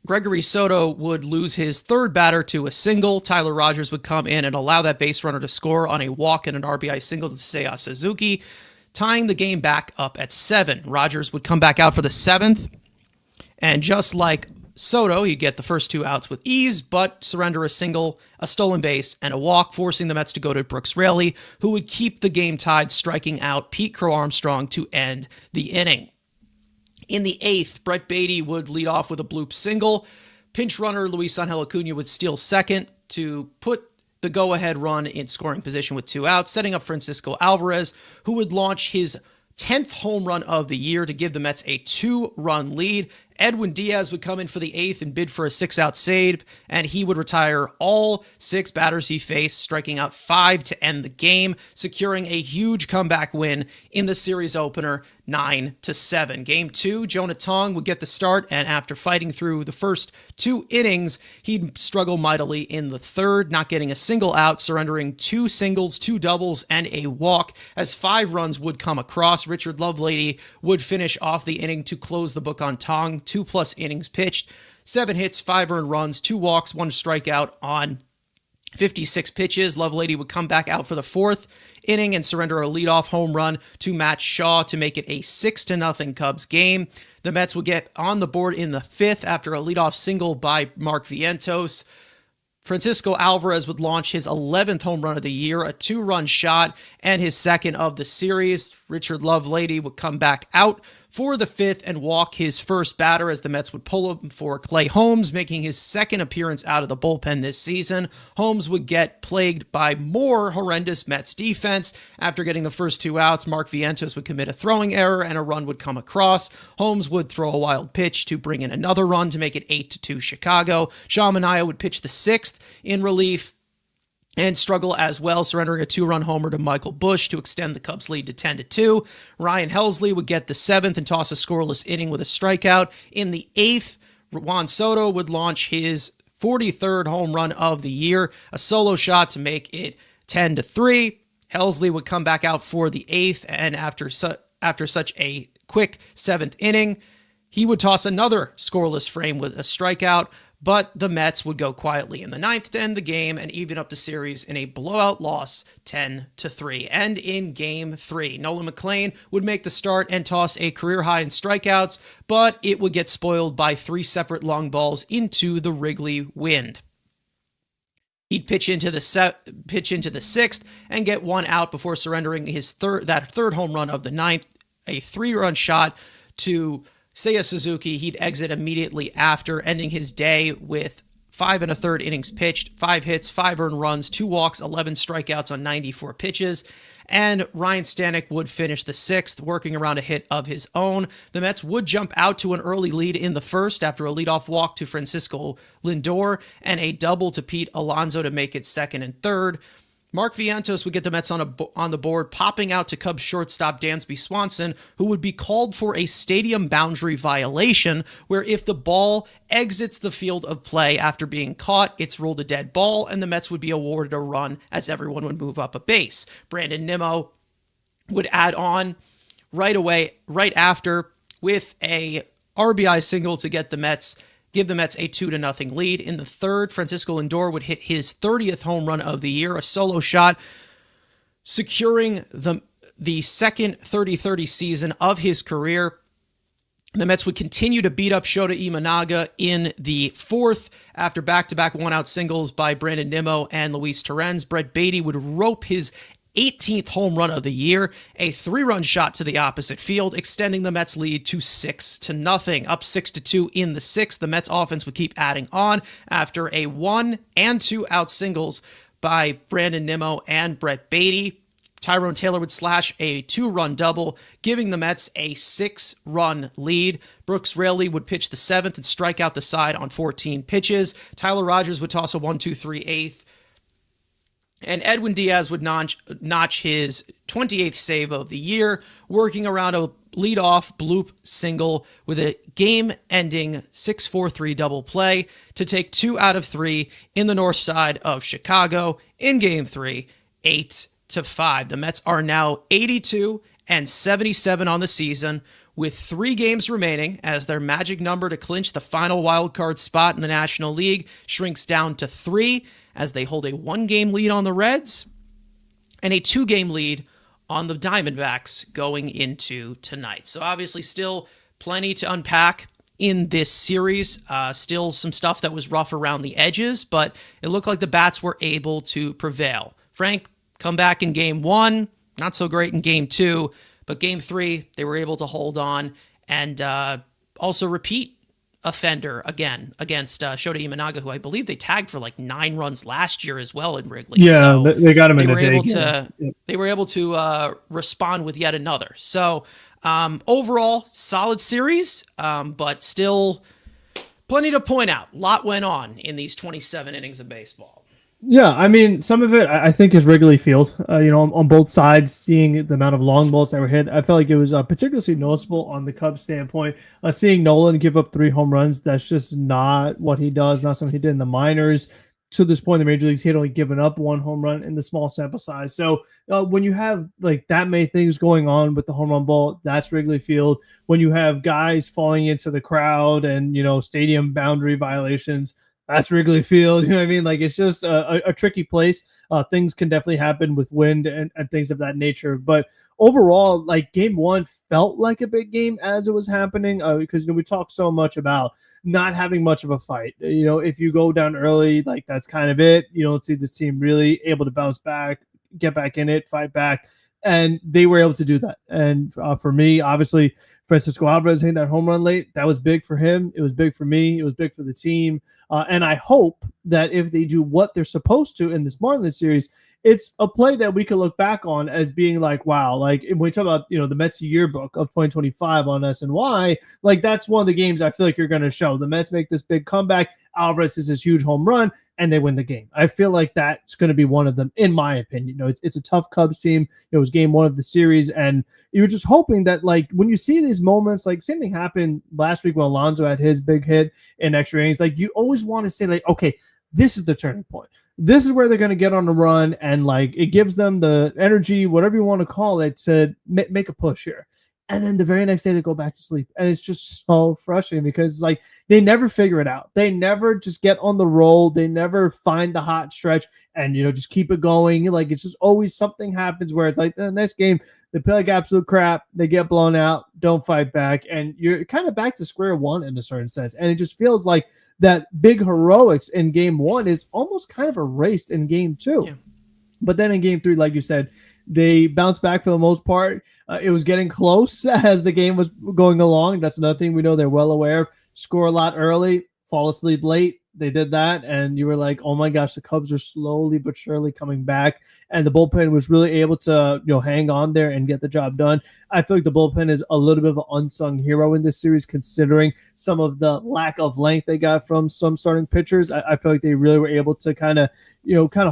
Gregory Soto would lose his third batter to a single. Tyler Rogers would come in and allow that base runner to score on a walk and an RBI single to Seiya Suzuki, tying the game back up at 7. Rogers would come back out for the 7th, and just like Soto, he'd get the first 2 outs with ease, but surrender a single, a stolen base, and a walk, forcing the Mets to go to Brooks Raley, who would keep the game tied, striking out Pete Crow Armstrong to end the inning. In the 8th, Brett Beatty would lead off with a bloop single. Pinch runner Luis Angel Acuna would steal second to put the go-ahead run in scoring position with 2 outs, setting up Francisco Alvarez, who would launch his 10th home run of the year to give the Mets a 2-run lead. Edwin Diaz would come in for the 8th and bid for a 6-out save, and he would retire all 6 batters he faced, striking out 5 to end the game, securing a huge comeback win in the series opener, 9-7. Game 2, Jonah Tong would get the start, and after fighting through the first 2 innings, he'd struggle mightily in the third, not getting a single out, surrendering 2 singles, 2 doubles, and a walk, as 5 runs would come across. Richard Lovelady would finish off the inning to close the book on Tong. 2+ innings pitched, 7 hits, 5 earned runs, 2 walks, 1 strikeout on 56 pitches. Lovelady would come back out for the 4th inning and surrender a leadoff home run to Matt Shaw to make it a 6-0 Cubs game. The Mets would get on the board in the 5th after a leadoff single by Mark Vientos. Francisco Alvarez would launch his 11th home run of the year, a 2-run shot, and his 2nd of the series. Richard Lovelady would come back out for the 5th and walk his first batter as the Mets would pull him for Clay Holmes, making his 2nd appearance out of the bullpen this season. Holmes would get plagued by more horrendous Mets defense. After getting the first 2 outs, Mark Vientos would commit a throwing error and a run would come across. Holmes would throw a wild pitch to bring in another run to make it 8-2 Chicago. Sean Manaea would pitch the 6th in relief and struggle as well, surrendering a 2-run homer to Michael Busch to extend the Cubs' lead to 10-2. Ryan Helsley would get the 7th and toss a scoreless inning with a strikeout. In the 8th, Juan Soto would launch his 43rd home run of the year, a solo shot to make it 10-3. Helsley would come back out for the 8th, and after such a quick 7th inning, he would toss another scoreless frame with a strikeout, but the Mets would go quietly in the 9th to end the game and even up the series in a blowout loss, 10-3. And in Game 3, Nolan McLean would make the start and toss a career high in strikeouts, but it would get spoiled by 3 separate long balls into the Wrigley wind. He'd pitch into the 6th and get 1 out before surrendering his third home run of the 9th, a 3-run shot to Seiya Suzuki. He'd exit immediately after, ending his day with 5 1/3 innings pitched, 5 hits, 5 earned runs, 2 walks, 11 strikeouts on 94 pitches. and Ryan Stanek would finish the 6th, working around a hit of his own. The Mets would jump out to an early lead in the 1st after a leadoff walk to Francisco Lindor and a double to Pete Alonso to make it 2nd and 3rd. Mark Vientos would get the Mets on the board, popping out to Cubs shortstop Dansby Swanson, who would be called for a stadium boundary violation, where if the ball exits the field of play after being caught, it's ruled a dead ball, and the Mets would be awarded a run as everyone would move up a base. Brandon Nimmo would add on right after, with a RBI single to give the Mets a 2-0 lead. In the 3rd, Francisco Lindor would hit his 30th home run of the year, a solo shot, securing the second 30-30 season of his career. The Mets would continue to beat up Shota Imanaga in the 4th after back-to-back one-out singles by Brandon Nimmo and Luis Torrens. Brett Beatty would rope his 18th home run of the year, a 3-run shot to the opposite field, extending the Mets lead to 6-0. Up 6-2 in the 6th, the Mets offense would keep adding on after a 1- and 2-out singles by Brandon Nimmo and Brett Beatty. Tyrone Taylor would slash a 2-run double, giving the Mets a 6-run lead. Brooks Raley would pitch the 7th and strike out the side on 14 pitches. Tyler Rogers would toss a 1-2-3-8. And Edwin Diaz would notch his 28th save of the year, working around a leadoff bloop single with a game-ending 6-4-3 double play to take 2 out of 3 in the north side of Chicago in Game 3, 8-5. The Mets are now 82-77 on the season, with 3 games remaining as their magic number to clinch the final wildcard spot in the National League shrinks down to 3, as they hold a 1-game lead on the Reds and a 2-game lead on the Diamondbacks going into tonight. So obviously still plenty to unpack in this series. Still some stuff that was rough around the edges, but it looked like the Bats were able to prevail. Frank, come back in Game 1, not so great in Game 2, but Game 3, they were able to hold on and also repeat offender again against Shota Imanaga, who I believe they tagged for like 9 runs last year as well in Wrigley. Yeah, so they got him in They were able to respond with yet another. So overall, solid series, but still plenty to point out. A lot went on in these 27 innings of baseball. Yeah, I mean, some of it I think is Wrigley Field. On both sides, seeing the amount of long balls that were hit, I felt like it was particularly noticeable on the Cubs standpoint. Seeing Nolan give up 3 home runs, that's just not what he does, not something he did in the minors. To this point in the major leagues, he had only given up 1 home run in the small sample size. So when you have like that many things going on with the home run ball, that's Wrigley Field. When you have guys falling into the crowd and, stadium boundary violations, that's Wrigley Field. You know what I mean? Like, it's just a tricky place. Things can definitely happen with wind and things of that nature. But overall, like, Game 1 felt like a big game as it was happening because, we talk so much about not having much of a fight. If you go down early, like, that's kind of it. You don't see this team really able to bounce back, get back in it, fight back. And they were able to do that. And for me, obviously, Francisco Alvarez hitting that home run late, that was big for him. It was big for me. It was big for the team. And I hope that if they do what they're supposed to in this Marlins series, it's a play that we can look back on as being like, wow, like when we talk about, the Mets yearbook of 2025 on SNY, like that's one of the games I feel like you're going to show. The Mets make this big comeback. Alvarez is this huge home run and they win the game. I feel like that's going to be one of them, in my opinion. It's a tough Cubs team. It was Game 1 of the series. And you're just hoping that, like, when you see these moments, like same thing happened last week when Alonso had his big hit in extra innings. Like, you always want to say, like, okay, this is the turning point. This is where they're going to get on the run, and like it gives them the energy, whatever you want to call it, to make a push here. And then the very next day they go back to sleep, and it's just so frustrating because it's like they never figure it out. They never just get on the roll. They never find the hot stretch and just keep it going. Like, it's just always something happens where it's like the next game they play like absolute crap. They get blown out, don't fight back, and you're kind of back to square one in a certain sense. And it just feels like that big heroics in Game 1 is almost kind of erased in Game 2. Yeah. But then in Game 3, like you said, they bounced back for the most part. It was getting close as the game was going along. That's another thing we know they're well aware of. Score a lot early, fall asleep late, They did that, and you were like, "Oh my gosh, the Cubs are slowly but surely coming back." And the bullpen was really able to, hang on there and get the job done. I feel like the bullpen is a little bit of an unsung hero in this series, considering some of the lack of length they got from some starting pitchers. I feel like they really were able to kind of,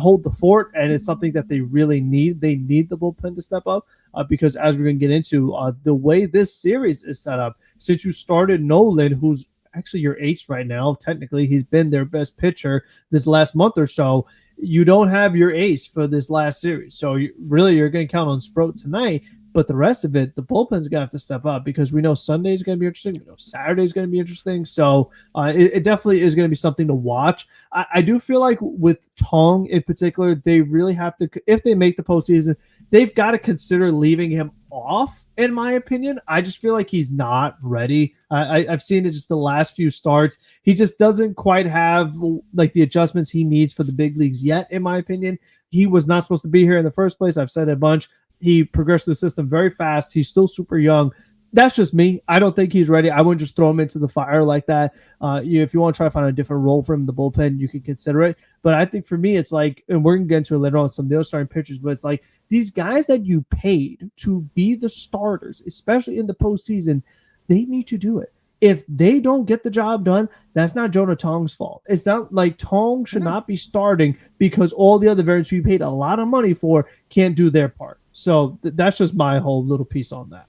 hold the fort, and it's something that they really need. They need the bullpen to step up because, as we're going to get into, the way this series is set up, since you started Nolan, who's actually your ace right now. Technically, he's been their best pitcher this last month or so. You don't have your ace for this last series. So you're going to count on Sproat tonight. But the rest of it, the bullpen's going to have to step up because we know Sunday is going to be interesting. We know Saturday is going to be interesting. So it definitely is going to be something to watch. I do feel like with Tong in particular, they really have to, if they make the postseason, they've got to consider leaving him off, in my opinion. I just feel like he's not ready. I've seen it just the last few starts. He just doesn't quite have like the adjustments he needs for the big leagues yet, in my opinion. He was not supposed to be here in the first place. I've said it a bunch. He progressed through the system very fast. He's still super young. That's just me. I don't think he's ready. I wouldn't just throw him into the fire like that. If you want to try to find a different role for him in the bullpen, you can consider it. But I think for me, it's like, and we're going to get into it later on some of the other starting pitchers, but it's like these guys that you paid to be the starters, especially in the postseason, they need to do it. If they don't get the job done, that's not Jonah Tong's fault. It's not like Tong should not be starting because all the other veterans who you paid a lot of money for can't do their part. So that's just my whole little piece on that.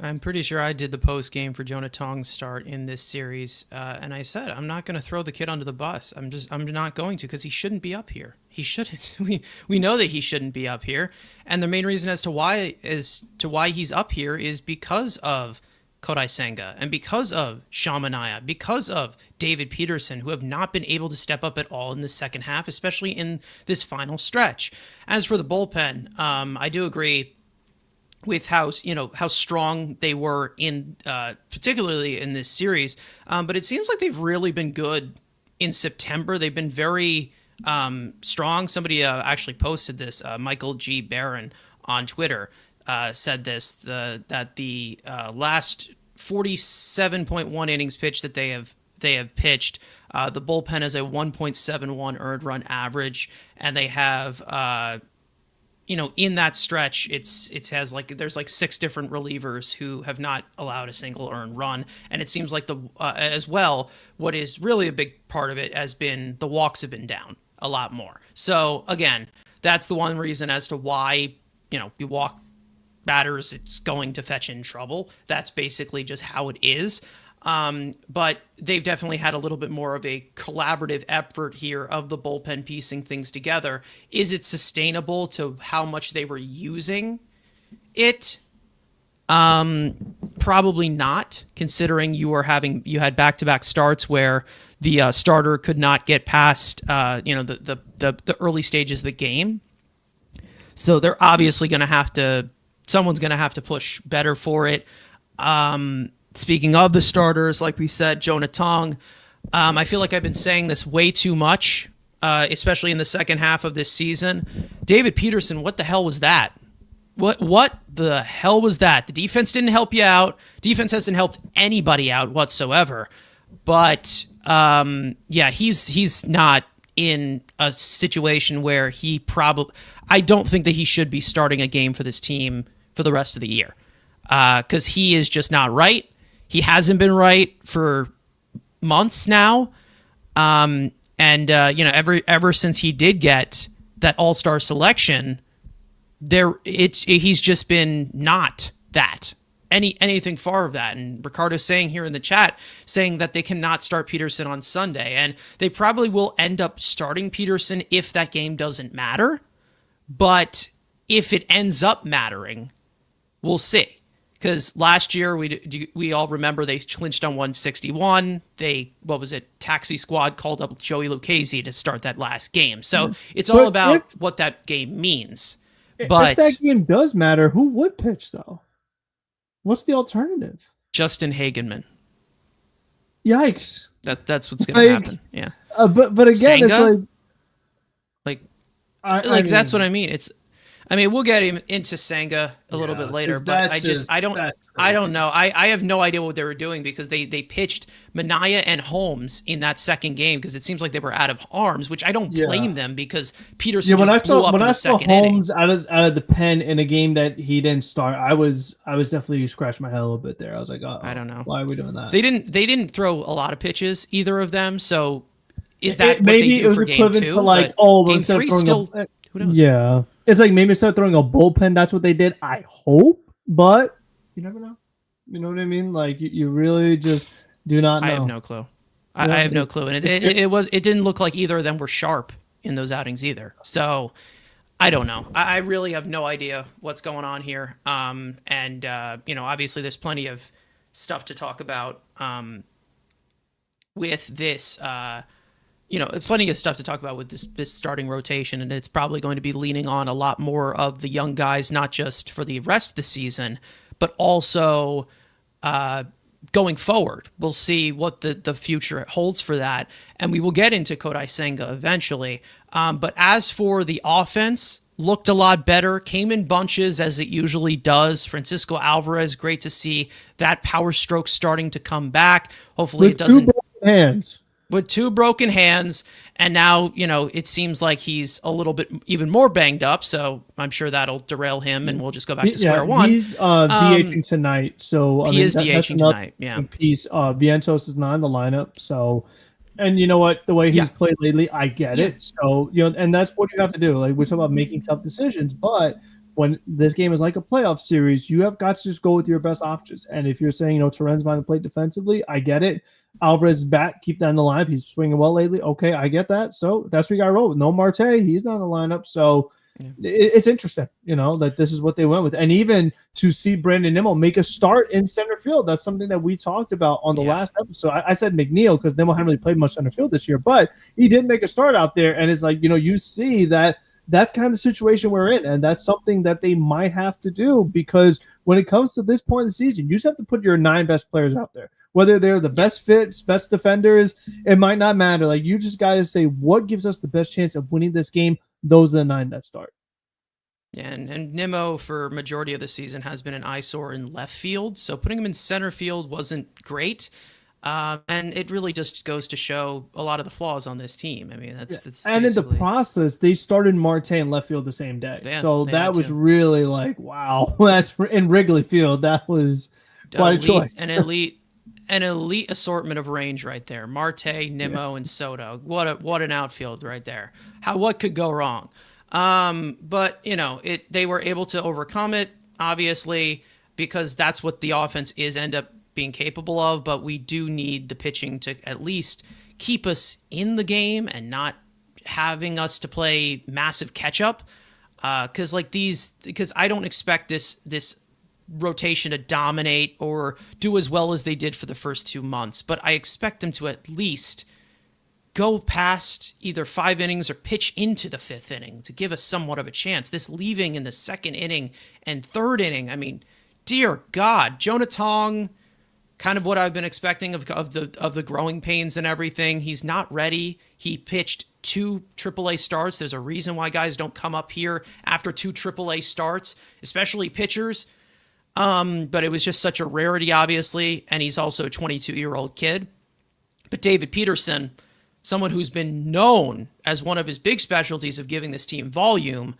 I'm pretty sure I did the post game for Jonah Tong's start in this series, and I said I'm not going to throw the kid under the bus. I'm not going to, because he shouldn't be up here. He shouldn't. We know that he shouldn't be up here, and the main reason as to why he's up here is because of Kodai Senga and because of Shamanaya, because of David Peterson, who have not been able to step up at all in the second half, especially in this final stretch. As for the bullpen, I do agree with how strong they were in particularly in this series, but it seems like they've really been good in September. They've been very strong. Somebody actually posted this. Michael G. Barron on Twitter said this, that the last 47.1 innings pitched that they have pitched, the bullpen has a 1.71 earned run average, and they have in that stretch, there's like 6 different relievers who have not allowed a single earned run, and it seems like as well, what is really a big part of it has been the walks have been down a lot more. So again, that's the one reason as to why you walk batters, it's going to fetch in trouble. That's basically just how it is. But they've definitely had a little bit more of a collaborative effort here of the bullpen piecing things together. Is it sustainable to how much they were using it? Probably not, considering you had back-to-back starts where the starter could not get past the early stages of the game. So they're obviously going to have to. Someone's going to have to push better for it. Speaking of the starters, like we said, Jonah Tong, I feel like I've been saying this way too much, especially in the second half of this season. David Peterson, what the hell was that? What the hell was that? The defense didn't help you out. Defense hasn't helped anybody out whatsoever. But he's not in a situation where I don't think that he should be starting a game for this team for the rest of the year, because he is just not right. He hasn't been right for months now, ever since he did get that All-Star selection, he's just been not that anything far of that. And Ricardo's saying here in the chat, saying that they cannot start Peterson on Sunday, and they probably will end up starting Peterson if that game doesn't matter. But if it ends up mattering, we'll see. Because last year, we all remember they clinched on 161. Taxi Squad called up Joey Lucchesi to start that last game. So it's all about what that game means. But if that game does matter, who would pitch, though? What's the alternative? Justin Hagenman. Yikes. That's what's going to happen. Yeah. But again, Senga? it's like... That's what I mean. I mean, we'll get him into Senga a little bit later, 'cause but that's I don't crazy. know. I have no idea what they were doing because they pitched MIA and Holmes in that second game because it seems like they were out of arms, which I don't Yeah. blame them because Yeah, Peterson just blew up when in I the saw second inning. Holmes out of the pen in a game that he didn't start, I was definitely scratching my head a little bit there. I was like, I oh, don't know. why are we doing that? They didn't throw a lot of pitches, either of them. So is It that what they maybe it do was for game equivalent to two? like, But oh, well, game instead of three throwing still, a who knows? yeah, it's like maybe instead of throwing a bullpen, that's what they did. I hope, but you never know. You know what I mean? Like you really just do not I have know. no clue. I Yeah, have no clue, and it didn't look like either of them were sharp in those outings either. So I don't know. I really have no idea what's going on here. And obviously there's plenty of stuff to talk about with this. Plenty of stuff to talk about with this starting rotation, and it's probably going to be leaning on a lot more of the young guys, not just for the rest of the season, but also going forward. We'll see what the future holds for that, and we will get into Kodai Senga eventually. But as for the offense, looked a lot better, came in bunches as it usually does. Francisco Alvarez, great to see that power stroke starting to come back. Hopefully it doesn't. Two broken hands. With two broken hands, and now it seems like he's a little bit even more banged up, so I'm sure that'll derail him and we'll just go back to square one. He's DHing tonight, so He is DHing tonight. Yeah, piece. Vientos is not in the lineup, so, and you know what, the way he's played lately, I get it. So and that's what you have to do. Like, we're talking about making tough decisions, but when this game is like a playoff series, you have got to just go with your best options. And if you're saying Torrens behind the plate defensively, I get it. Alvarez is back, keep that in the lineup. He's swinging well lately. Okay, I get that. So that's what we got to roll with. No Marte, he's not in the lineup. So it's interesting, that this is what they went with. And even to see Brandon Nimmo make a start in center field, that's something that we talked about on the last episode. I said McNeil because Nimmo hadn't really played much center field this year, but he did make a start out there. And it's like, you see that that's kind of the situation we're in. And that's something that they might have to do because when it comes to this point in the season, you just have to put your 9 best players out there. Whether they're the best fits, best defenders, it might not matter. Like, you just got to say, what gives us the best chance of winning this game? Those are the 9 that start. Yeah, and Nimmo for majority of the season has been an eyesore in left field, so putting him in center field wasn't great. And it really just goes to show a lot of the flaws on this team. I mean, that's and in the process, they started Marte in left field the same day. So that was really like, wow. That's in Wrigley Field. That was quite a choice. An elite assortment of range right there. Marte, Nimmo, and Soto. What an outfield right there. What could go wrong? But they were able to overcome it, obviously, because that's what the offense end up being capable of. But we do need the pitching to at least keep us in the game and not having us to play massive catch up. Because I don't expect this rotation to dominate or do as well as they did for the first 2 months, but I expect them to at least go past either 5 innings or pitch into the 5th inning to give us somewhat of a chance. This leaving in the 2nd inning and 3rd inning, I mean, dear God, Jonah Tong, kind of what I've been expecting of the growing pains and everything. He's not ready. He pitched 2 AAA starts. There's a reason why guys don't come up here after 2 AAA starts, especially pitchers. But it was just such a rarity, obviously, and he's also a 22-year-old kid. But David Peterson, someone who's been known as one of his big specialties of giving this team volume,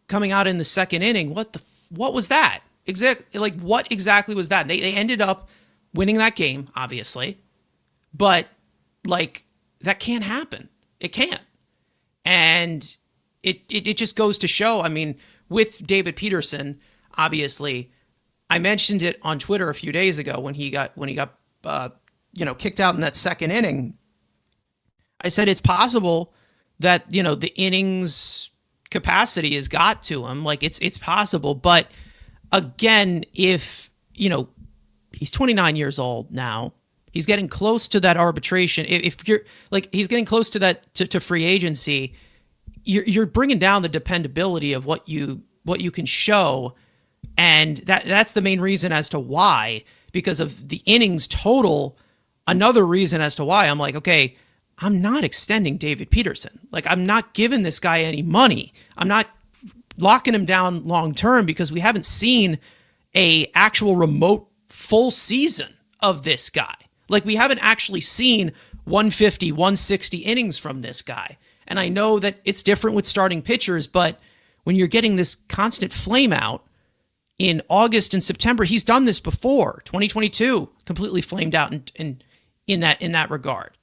coming out in the 2nd inning, what was that? What exactly was that? They ended up winning that game, obviously, but that can't happen. It can't, and it just goes to show. I mean, with David Peterson, obviously. I mentioned it on Twitter a few days ago when he got kicked out in that 2nd inning. I said it's possible that the innings capacity has got to him. Like it's possible, but again, if he's 29 years old now, he's getting close to that arbitration. If you're he's getting close to that to free agency, you're bringing down the dependability of what you can show. And that's the main reason as to why, because of the innings total. Another reason as to why I'm like, okay, I'm not extending David Peterson. I'm not giving this guy any money. I'm not locking him down long term because we haven't seen a actual remote full season of this guy. Like, we haven't actually seen 150, 160 innings from this guy. And I know that it's different with starting pitchers, but when you're getting this constant flame out in August and September, he's done this before. 2022 completely flamed out in that regard.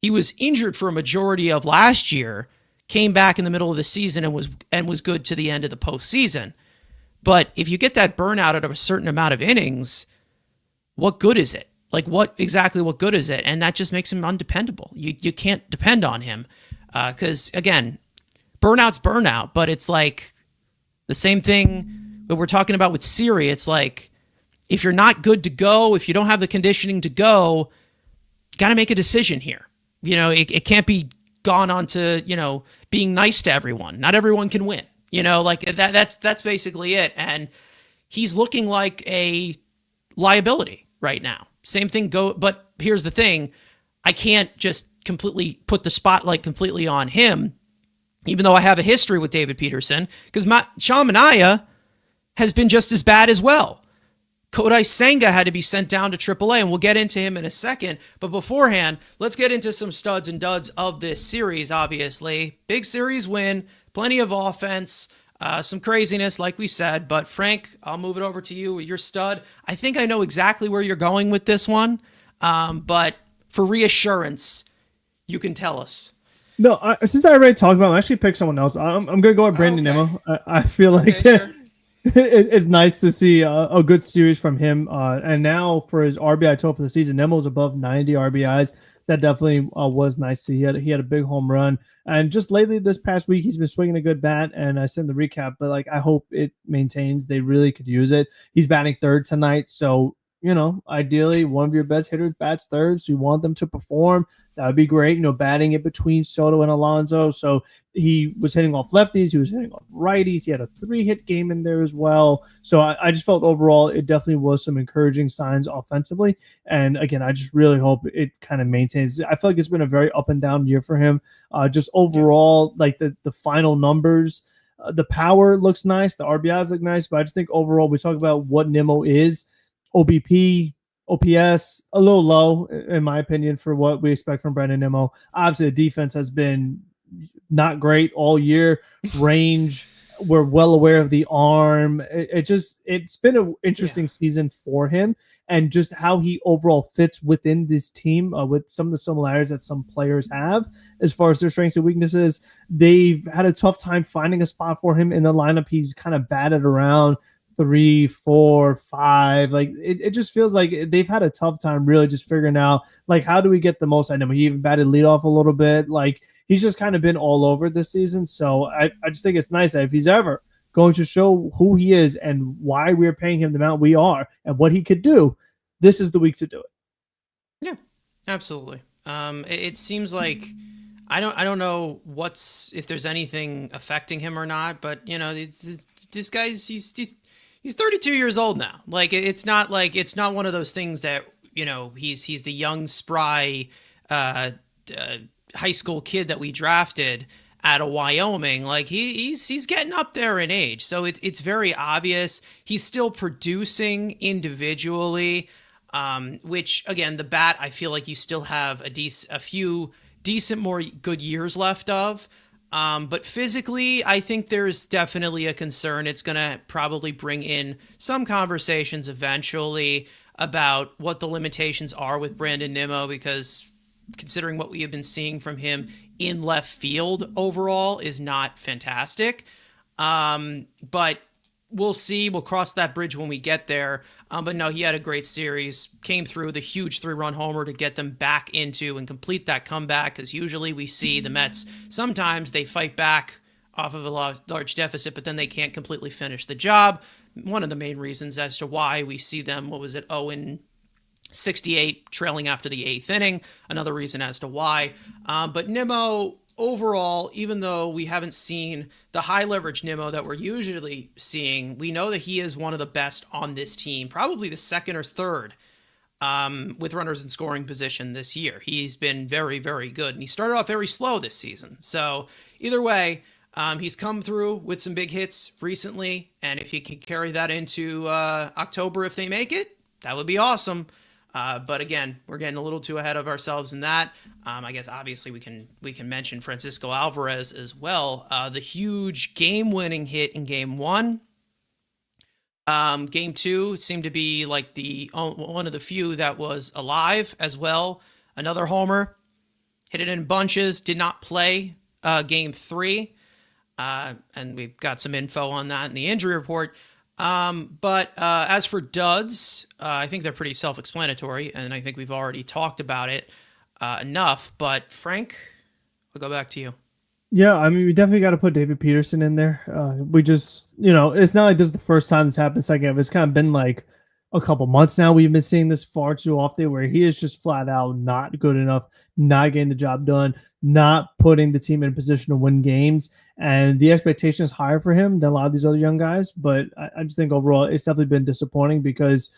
He was injured for a majority of last year, came back in the middle of the season and was good to the end of the postseason. But if you get that burnout out of a certain amount of innings, what good is it? Like, what good is it? And that just makes him undependable. You can't depend on him because, again, burnout's burnout, but it's like the same thing that we're talking about with Siri. It's like, if you're not good to go, if you don't have the conditioning to go, you got to make a decision here. You know, it can't be gone on to, you know, being nice to everyone. Not everyone can win. You know, like that's basically it. And he's looking like a liability right now. Same thing but here's the thing. I can't just completely put the spotlight completely on him, even though I have a history with David Peterson, because NYM-MIA has been just as bad as well. Kodai Senga had to be sent down to AAA, and we'll get into him in a second. But beforehand, let's get into some studs and duds of this series, obviously. Big series win, plenty of offense, some craziness, like we said. But Frank, I'll move it over to you with your stud. I think I know exactly where you're going with this one, but for reassurance, you can tell us. No, since I already talked about it, I actually picked someone else. I'm going to go with Brandon Nimmo. I feel like sure. it's nice to see a good series from him. And now for his RBI total for the season, Nimmo's above 90 RBIs. That definitely was nice to see. He had a big home run. And just lately this past week, he's been swinging a good bat. And I sent the recap, but like I hope it maintains. They really could use it. He's batting third tonight. So, you know, ideally one of your best hitters bats third. So you want them to perform. That would be great. You know, batting in between Soto and Alonso. So he was hitting off lefties. He was hitting off righties. He had a 3-hit game in there as well. So I just felt overall it definitely was some encouraging signs offensively. And again, I just really hope it kind of maintains. I feel like it's been a very up and down year for him. Just overall, like the final numbers, the power looks nice. The RBIs look nice. But I just think overall, we talk about what Nimmo is. OBP, OPS, a little low, in my opinion, for what we expect from Brandon Nimmo. Obviously, the defense has been not great all year. Range, we're well aware of the arm. It's been an interesting season for him, and just how he overall fits within this team with some of the similarities that some players have as far as their strengths and weaknesses. They've had a tough time finding a spot for him in the lineup. He's kind of batted around 3, 4, 5. Like it just feels like they've had a tough time really just figuring out like how do we get the most out of him. He even batted leadoff a little bit. Like he's just kind of been all over this season. So I just think it's nice that if he's ever going to show who he is and why we're paying him the amount we are and what he could do, this is the week to do it. Yeah, absolutely. It seems like I don't know if there's anything affecting him or not, but you know, this guy's he's 32 years old now. Like it's not one of those things that, you know, he's the young spry high school kid that we drafted out of Wyoming. Like he's getting up there in age. So it's very obvious he's still producing individually, which again, the bat, I feel like you still have a few decent more good years left of. But physically, I think there's definitely a concern. It's going to probably bring in some conversations eventually about what the limitations are with Brandon Nimmo, because considering what we have been seeing from him in left field overall is not fantastic. But we'll see. We'll cross that bridge when we get there. But no, he had a great series, came through the huge 3-run homer to get them back into and complete that comeback, because usually we see the Mets, sometimes they fight back off of a large deficit, but then they can't completely finish the job. One of the main reasons as to why we see them, 0-68 trailing after the 8th inning. Another reason as to why. But Nimmo, overall, even though we haven't seen the high leverage Nimmo that we're usually seeing, we know that he is one of the best on this team, probably the second or third with runners in scoring position this year. He's been very, very good. And he started off very slow this season. So either way, He's come through with some big hits recently, and if he can carry that into October, if they make it, that would be awesome. But again, we're getting a little too ahead of ourselves in that. I guess obviously we can mention Francisco Alvarez as well. The huge game-winning hit in Game 1. Game 2 seemed to be like one of the few that was alive as well. Another homer, hit it in bunches, did not play Game 3. And we've got some info on that in the injury report. But as for duds, I think they're pretty self-explanatory, and I think we've already talked about it enough. But Frank, I'll go back to you. Yeah, I mean, we definitely got to put David Peterson in there. We just, it's not like this is the first time this happened. Second half, it's kind of been like a couple months now. We've been seeing this far too often where he is just flat out not good enough, not getting the job done, not putting the team in a position to win games. And the expectation is higher for him than a lot of these other young guys. But I just think overall it's definitely been disappointing because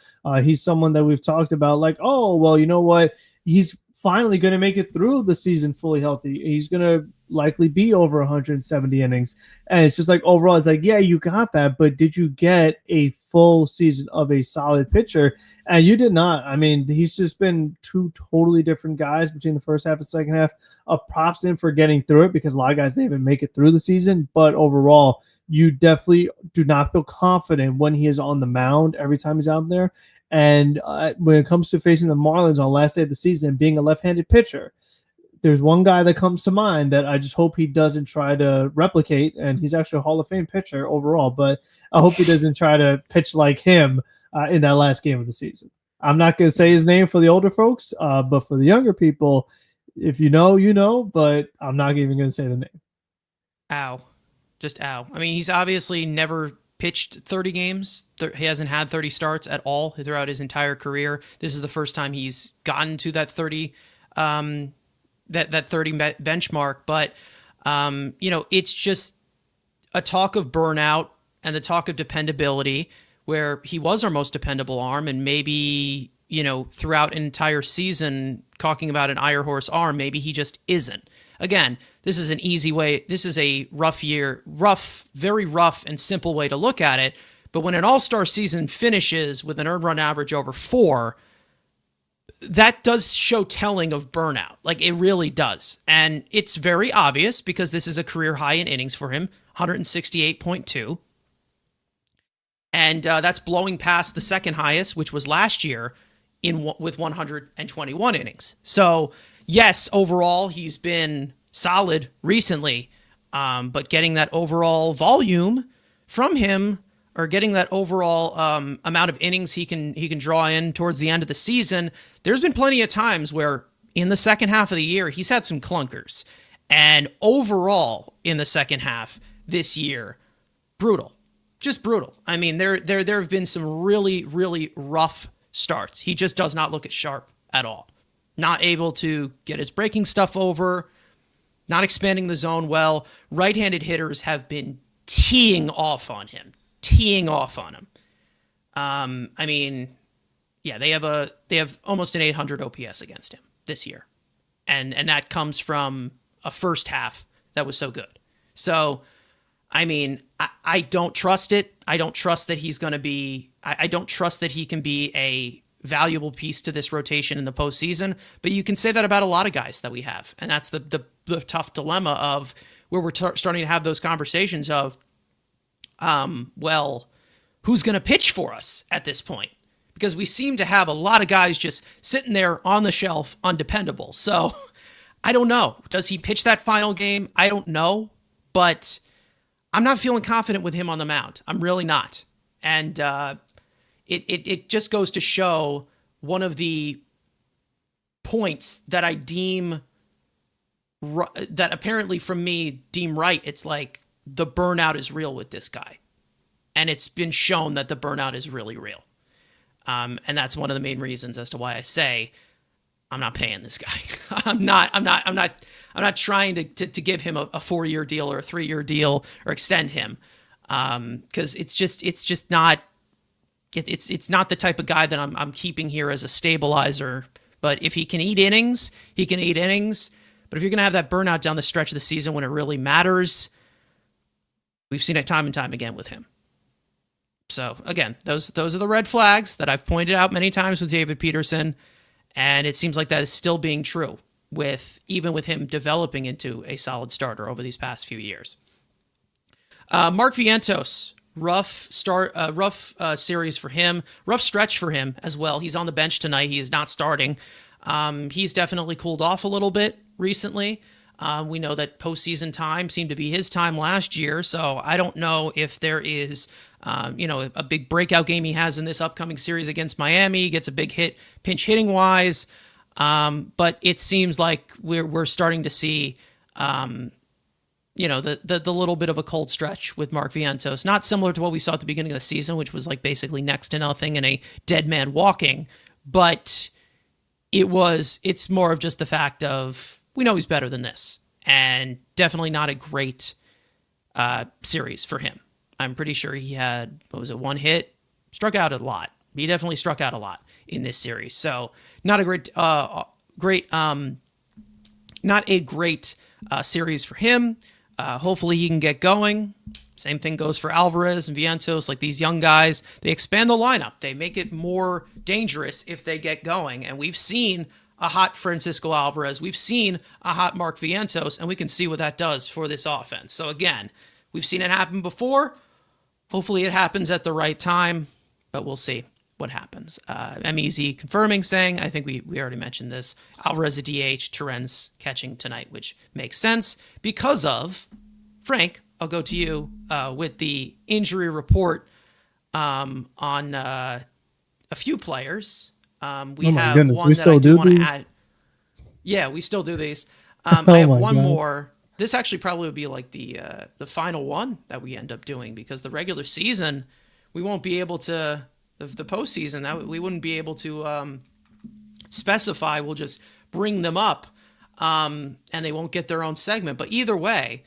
he's someone that we've talked about like, oh, well, you know what? He's finally going to make it through the season fully healthy. He's going to likely be over 170 innings. And it's just like overall, it's like, yeah, you got that. But did you get a full season of a solid pitcher? And you did not. I mean, he's just been two totally different guys between the first half and second half. Props in for getting through it because a lot of guys didn't even make it through the season. But overall, you definitely do not feel confident when he is on the mound every time he's out there. And when it comes to facing the Marlins on last day of the season, being a left-handed pitcher, there's one guy that comes to mind that I just hope he doesn't try to replicate, and he's actually a Hall of Fame pitcher overall, but I hope he doesn't try to pitch like him in that last game of the season. I'm not going to say his name for the older folks, but for the younger people, if you know, you know, but I'm not even going to say the name. Ow. Just ow. I mean, he's obviously never pitched 30 games. He hasn't had 30 starts at all throughout his entire career. This is the first time he's gotten to that 30 that 30 benchmark. But, it's just a talk of burnout and the talk of dependability where he was our most dependable arm. And maybe, throughout an entire season talking about an Iron Horse arm, maybe he just isn't. Again, this is an easy way. This is a very rough and simple way to look at it. But when an all-star season finishes with an earned run average over 4, that does show telling of burnout. Like, it really does. And it's very obvious because this is a career high in innings for him, 168.2. And that's blowing past the second highest, which was last year with 121 innings. So, yes, overall, he's been solid recently, but getting that overall volume from him or getting that overall amount of innings he can draw in towards the end of the season, there's been plenty of times where in the second half of the year, he's had some clunkers. And overall, in the second half this year, brutal. Just brutal. I mean, there have been some really, really rough starts. He just does not look at sharp at all. Not able to get his breaking stuff over, not expanding the zone well. Right-handed hitters have been teeing off on him. I mean, yeah, they have almost an 800 OPS against him this year. And that comes from a first half that was so good. So, I mean, I don't trust it. I don't trust that he's going to be, I don't trust that he can be a valuable piece to this rotation in the postseason, but you can say that about a lot of guys that we have. And that's the tough dilemma of where we're starting to have those conversations of, well, who's going to pitch for us at this point? Because we seem to have a lot of guys just sitting there on the shelf, undependable. So I don't know. Does he pitch that final game? I don't know, but I'm not feeling confident with him on the mound. I'm really not. And it just goes to show one of the points that I deem, that apparently from me deem right. It's like the burnout is real with this guy. And it's been shown that the burnout is really real. And that's one of the main reasons as to why I say I'm not paying this guy. I'm not trying to give him a 4-year deal or a 3-year deal or extend him. Cause it's just not, it's not the type of guy that I'm keeping here as a stabilizer. But if he can eat innings, he can eat innings. But if you're going to have that burnout down the stretch of the season when it really matters, We've seen it time and time again with him. So again, those are the red flags that I've pointed out many times with David Peterson, and it seems like that is still being true even with him developing into a solid starter over these past few years. Mark Vientos, rough series for him, rough stretch for him as well. He's on the bench tonight. He is not starting. He's definitely cooled off a little bit recently. We know that postseason time seemed to be his time last year, so I don't know if there is, a big breakout game he has in this upcoming series against Miami. He gets a big hit, pinch hitting wise, but it seems like we're starting to see, the little bit of a cold stretch with Mark Vientos, not similar to what we saw at the beginning of the season, which was like basically next to nothing and a dead man walking, but it's more of just the fact of, we know he's better than this, and definitely not a great series for him. I'm pretty sure he had, one hit, struck out a lot. He definitely struck out a lot in this series. So not a great series for him. Hopefully he can get going. Same thing goes for Alvarez and Vientos. Like, these young guys, they expand the lineup. They make it more dangerous if they get going. And we've seen a hot Francisco Alvarez. We've seen a hot Mark Vientos, and we can see what that does for this offense. So again, we've seen it happen before. Hopefully it happens at the right time, but we'll see what happens. MEZ confirming, saying, I think we already mentioned this, Alvarez a DH, Terens catching tonight, which makes sense because of, Frank, I'll go to you with the injury report on a few players. We have one that I do want to add. Yeah, we still do these. I have one more. This actually probably would be like the final one that we end up doing, because the regular season, we won't be able to, the postseason, that we wouldn't be able to specify. We'll just bring them up, and they won't get their own segment. But either way,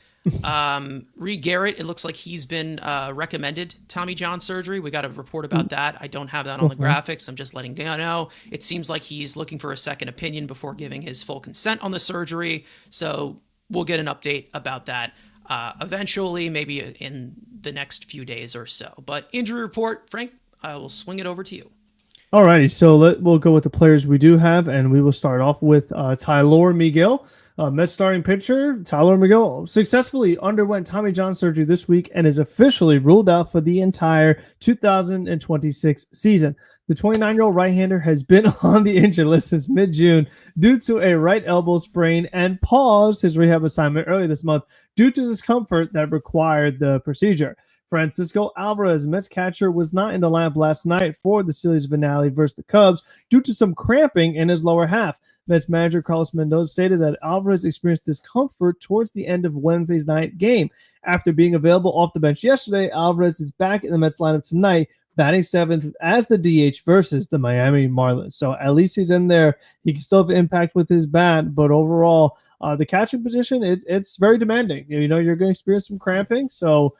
Reed Garrett, it looks like he's been recommended Tommy John surgery. We got a report about that. I don't have that on the graphics. I'm just letting you know. It seems like he's looking for a second opinion before giving his full consent on the surgery. So we'll get an update about that eventually, maybe in the next few days or so. But injury report, Frank, I will swing it over to you. All righty, so we'll go with the players we do have, and we will start off with Tylor Miguel. Mets starting pitcher Tylor Miguel successfully underwent Tommy John surgery this week and is officially ruled out for the entire 2026 season. The 29-year-old right-hander has been on the injured list since mid-June due to a right elbow sprain and paused his rehab assignment early this month due to discomfort that required the procedure. Francisco Alvarez, Mets catcher, was not in the lineup last night for the series finale versus the Cubs due to some cramping in his lower half. Mets manager Carlos Mendoza stated that Alvarez experienced discomfort towards the end of Wednesday's night game. After being available off the bench yesterday, Alvarez is back in the Mets lineup tonight, batting seventh as the DH versus the Miami Marlins. So at least he's in there. He can still have impact with his bat, but overall, the catching position, it's very demanding. You're going to experience some cramping, so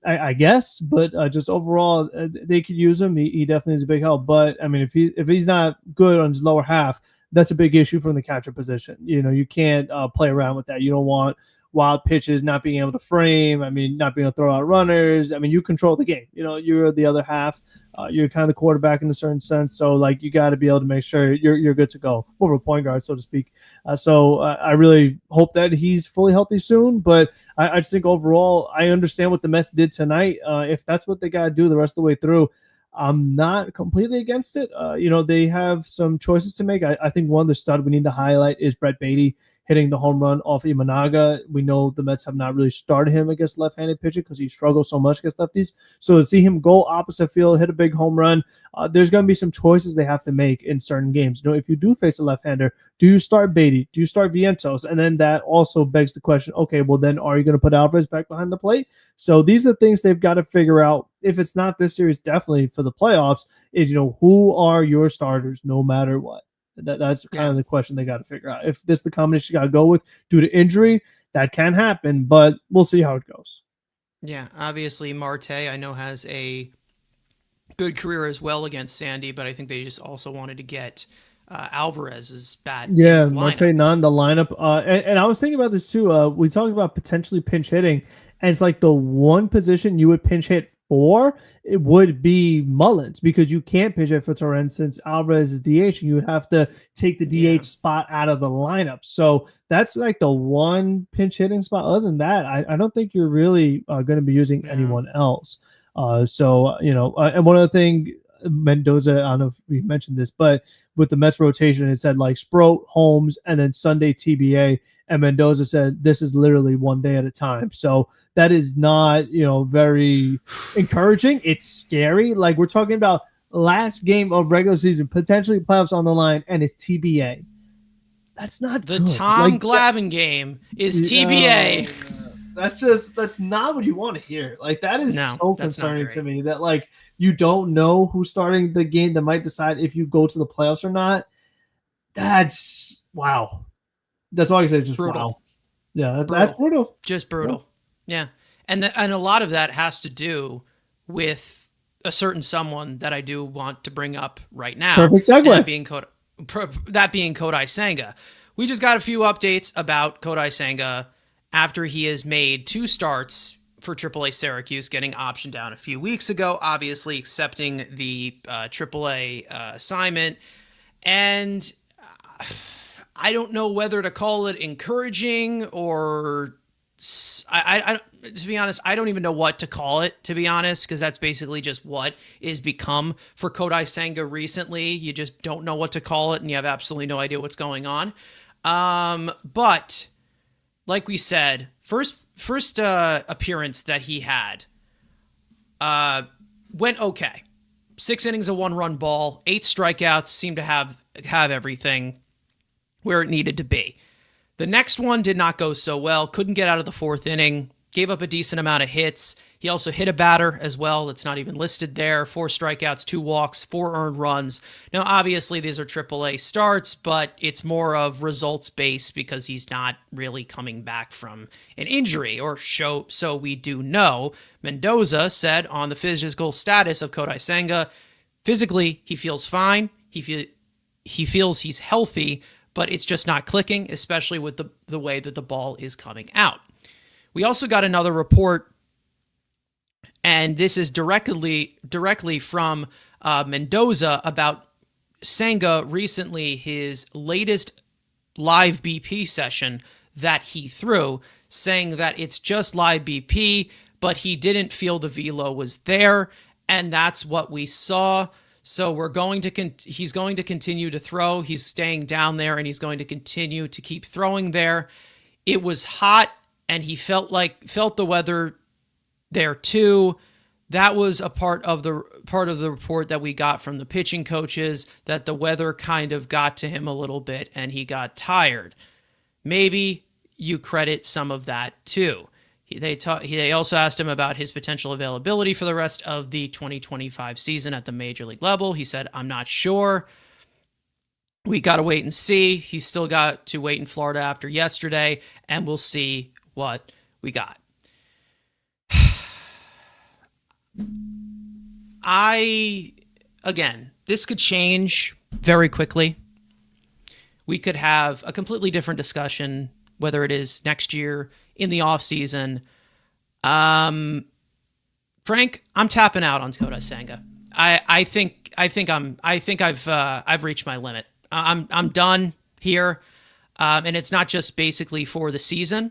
I guess, but just overall, they could use him. He definitely is a big help. But I mean, if he's not good on his lower half, that's a big issue from the catcher position. You can't play around with that. You don't want wild pitches, not being able to frame. I mean, not being able to throw out runners. I mean, you control the game. You're the other half. You're kind of the quarterback in a certain sense. So, like, you got to be able to make sure you're good to go. More of a point guard, so to speak. So I really hope that he's fully healthy soon. But I just think overall, I understand what the Mets did tonight. If that's what they got to do the rest of the way through, I'm not completely against it. They have some choices to make. I think one of the stud we need to highlight is Brett Beatty hitting the home run off Imanaga. We know the Mets have not really started him against left-handed pitching because he struggles so much against lefties. So to see him go opposite field, hit a big home run, there's going to be some choices they have to make in certain games. If you do face a left-hander, do you start Beatty? Do you start Vientos? And then that also begs the question, okay, well then are you going to put Alvarez back behind the plate? So these are things they've got to figure out. If it's not this series, definitely for the playoffs, is, who are your starters no matter what? That's kind of the question they got to figure out. If this is the combination you got to go with due to injury, that can happen, but we'll see how it goes. Yeah, obviously Marte, I know, has a good career as well against Sandy, but I think they just also wanted to get Alvarez's bat. Yeah, Marte not in the lineup. And I was thinking about this too. We talked about potentially pinch hitting, And it's like the one position you would pinch hit for, it would be Mullins, because you can't pitch it for Torrens since Alvarez is DH, and you would have to take the DH spot out of the lineup. So that's like the one pinch hitting spot. Other than that, I don't think you're really going to be using anyone else. And one other thing, Mendoza, I don't know if we mentioned this, but with the Mets rotation, it said like Sproat, Holmes, and then Sunday TBA. And Mendoza said, this is literally one day at a time. So that is not, very encouraging. It's scary. Like, we're talking about last game of regular season, potentially playoffs on the line, and it's TBA. That's not the good. Tom Glavine game is TBA. That's not what you want to hear. Like, that is so concerning to me that, like, you don't know who's starting the game that might decide if you go to the playoffs or not. That's wow. That's all I can say. Just brutal. Wow. Yeah, that's brutal. Just brutal. Yeah. And a lot of that has to do with a certain someone that I do want to bring up right now. Perfect segue. That being Kodai Senga. We just got a few updates about Kodai Senga after he has made 2 starts for AAA Syracuse, getting optioned down a few weeks ago, obviously accepting the AAA assignment. And I don't know whether to call it encouraging or I to be honest, I don't even know what to call it, to be honest, because that's basically just what is become for Kodai Senga recently. You just don't know what to call it, and you have absolutely no idea what's going on. But like we said, first appearance that he had went okay. 6 innings of 1-run ball, 8 strikeouts, seemed to have everything where it needed to be. The next one did not go so well. Couldn't get out of the 4th inning. Gave up a decent amount of hits. He also hit a batter as well. That's not even listed there. 4 strikeouts, 2 walks, 4 earned runs. Now, obviously, these are AAA starts, but it's more of results-based because he's not really coming back from an injury, or so we do know. Mendoza said on the physical status of Kodai Senga, physically, he feels fine. He feels he's healthy, but it's just not clicking, especially with the way that the ball is coming out. We also got another report, and this is directly from Mendoza about Senga recently, his latest live BP session that he threw, saying that it's just live BP, but he didn't feel the velo was there, and that's what we saw. So he's going to continue to throw. He's staying down there, and he's going to continue to keep throwing there. It was hot, and he felt the weather there too. That was a part of the report that we got from the pitching coaches, that the weather kind of got to him a little bit, and he got tired. Maybe you credit some of that too. They also asked him about his potential availability for the rest of the 2025 season at the major league level. He said, I'm not sure. We got to wait and see. He's still got to wait in Florida after yesterday, and we'll see what we got. Again, this could change very quickly. We could have a completely different discussion, whether it is next year, in the off season. Frank, I'm tapping out on Kodai Senga. I think I've reached my limit. I'm done here. And it's not just basically for the season.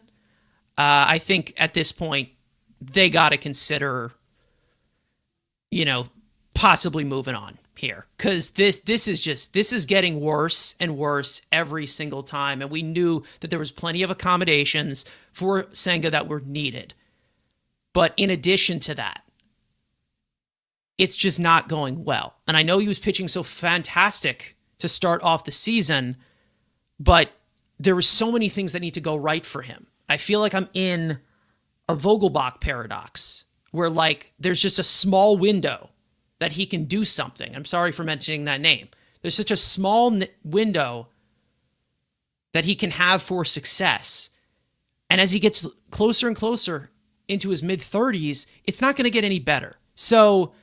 I think at this point they got to consider, possibly moving on here, because this is getting worse and worse every single time, and we knew that there was plenty of accommodations for Senga that were needed, but in addition to that, it's just not going well. And I know he was pitching so fantastic to start off the season, but there were so many things that need to go right for him. I feel like I'm in a Vogelbach paradox where, like, there's just a small window that he can do something. I'm sorry for mentioning that name. There's such a small window that he can have for success. And as he gets closer and closer into his mid-30s, it's not going to get any better. So,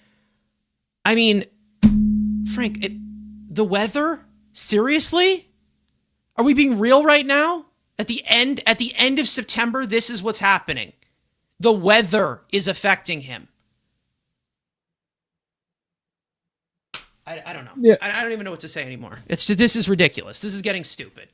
I mean, Frank, the weather? Seriously? Are we being real right now? At the end of September, this is what's happening. the weather is affecting him. I don't know. Yeah. I don't even know what to say anymore. This is ridiculous. This is getting stupid.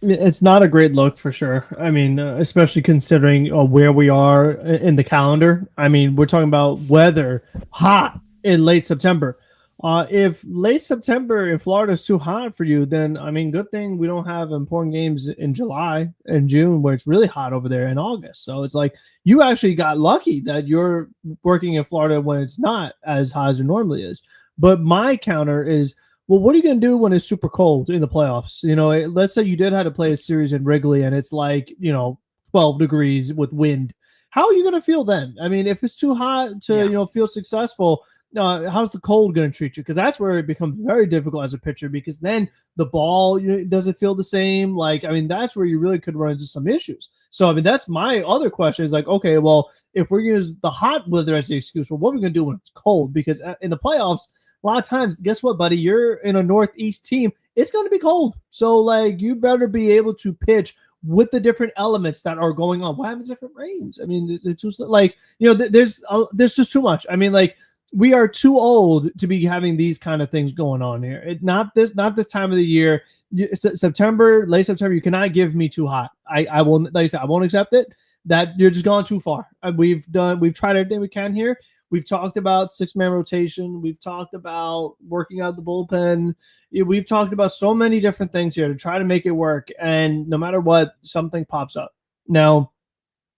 It's not a great look for sure. I mean, especially considering where we are in the calendar. I mean, we're talking about weather hot in late September. If late September in Florida is too hot for you, then I mean, good thing we don't have important games in July and June where it's really hot over there in August. So it's like you actually got lucky that you're working in Florida when it's not as hot as it normally is. But my counter is, well, what are you going to do when it's super cold in the playoffs? You know, let's say you did have to play a series in Wrigley and it's like, 12 degrees with wind. How are you going to feel then? I mean, if it's too hot to, feel successful, how's the cold going to treat you? Because that's where it becomes very difficult as a pitcher, because then the ball doesn't feel the same. Like, I mean, that's where you really could run into some issues. So, I mean, that's my other question is like, okay, well, if we're going to use the hot weather as the excuse, well, what are we going to do when it's cold? Because in the playoffs, a lot of times, guess what, buddy? You're in a Northeast team. It's going to be cold. So, like, you better be able to pitch with the different elements that are going on. What happens if it rains? I mean, it's too, like, there's just too much. I mean, like, we are too old to be having these kind of things going on here. Not this time of the year. September, late September, you cannot give me too hot. I will, like I said, I won't accept it. That you're just gone too far. We've tried everything we can here. We've talked about 6-man rotation. We've talked about working out the bullpen. We've talked about so many different things here to try to make it work. And no matter what, something pops up. Now,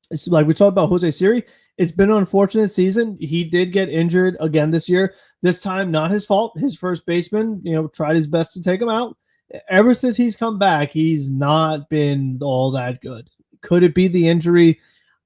it's like we talked about Jose Siri. It's been an unfortunate season. He did get injured again this year. This time, not his fault. His first baseman, tried his best to take him out. Ever since he's come back, he's not been all that good. Could it be the injury?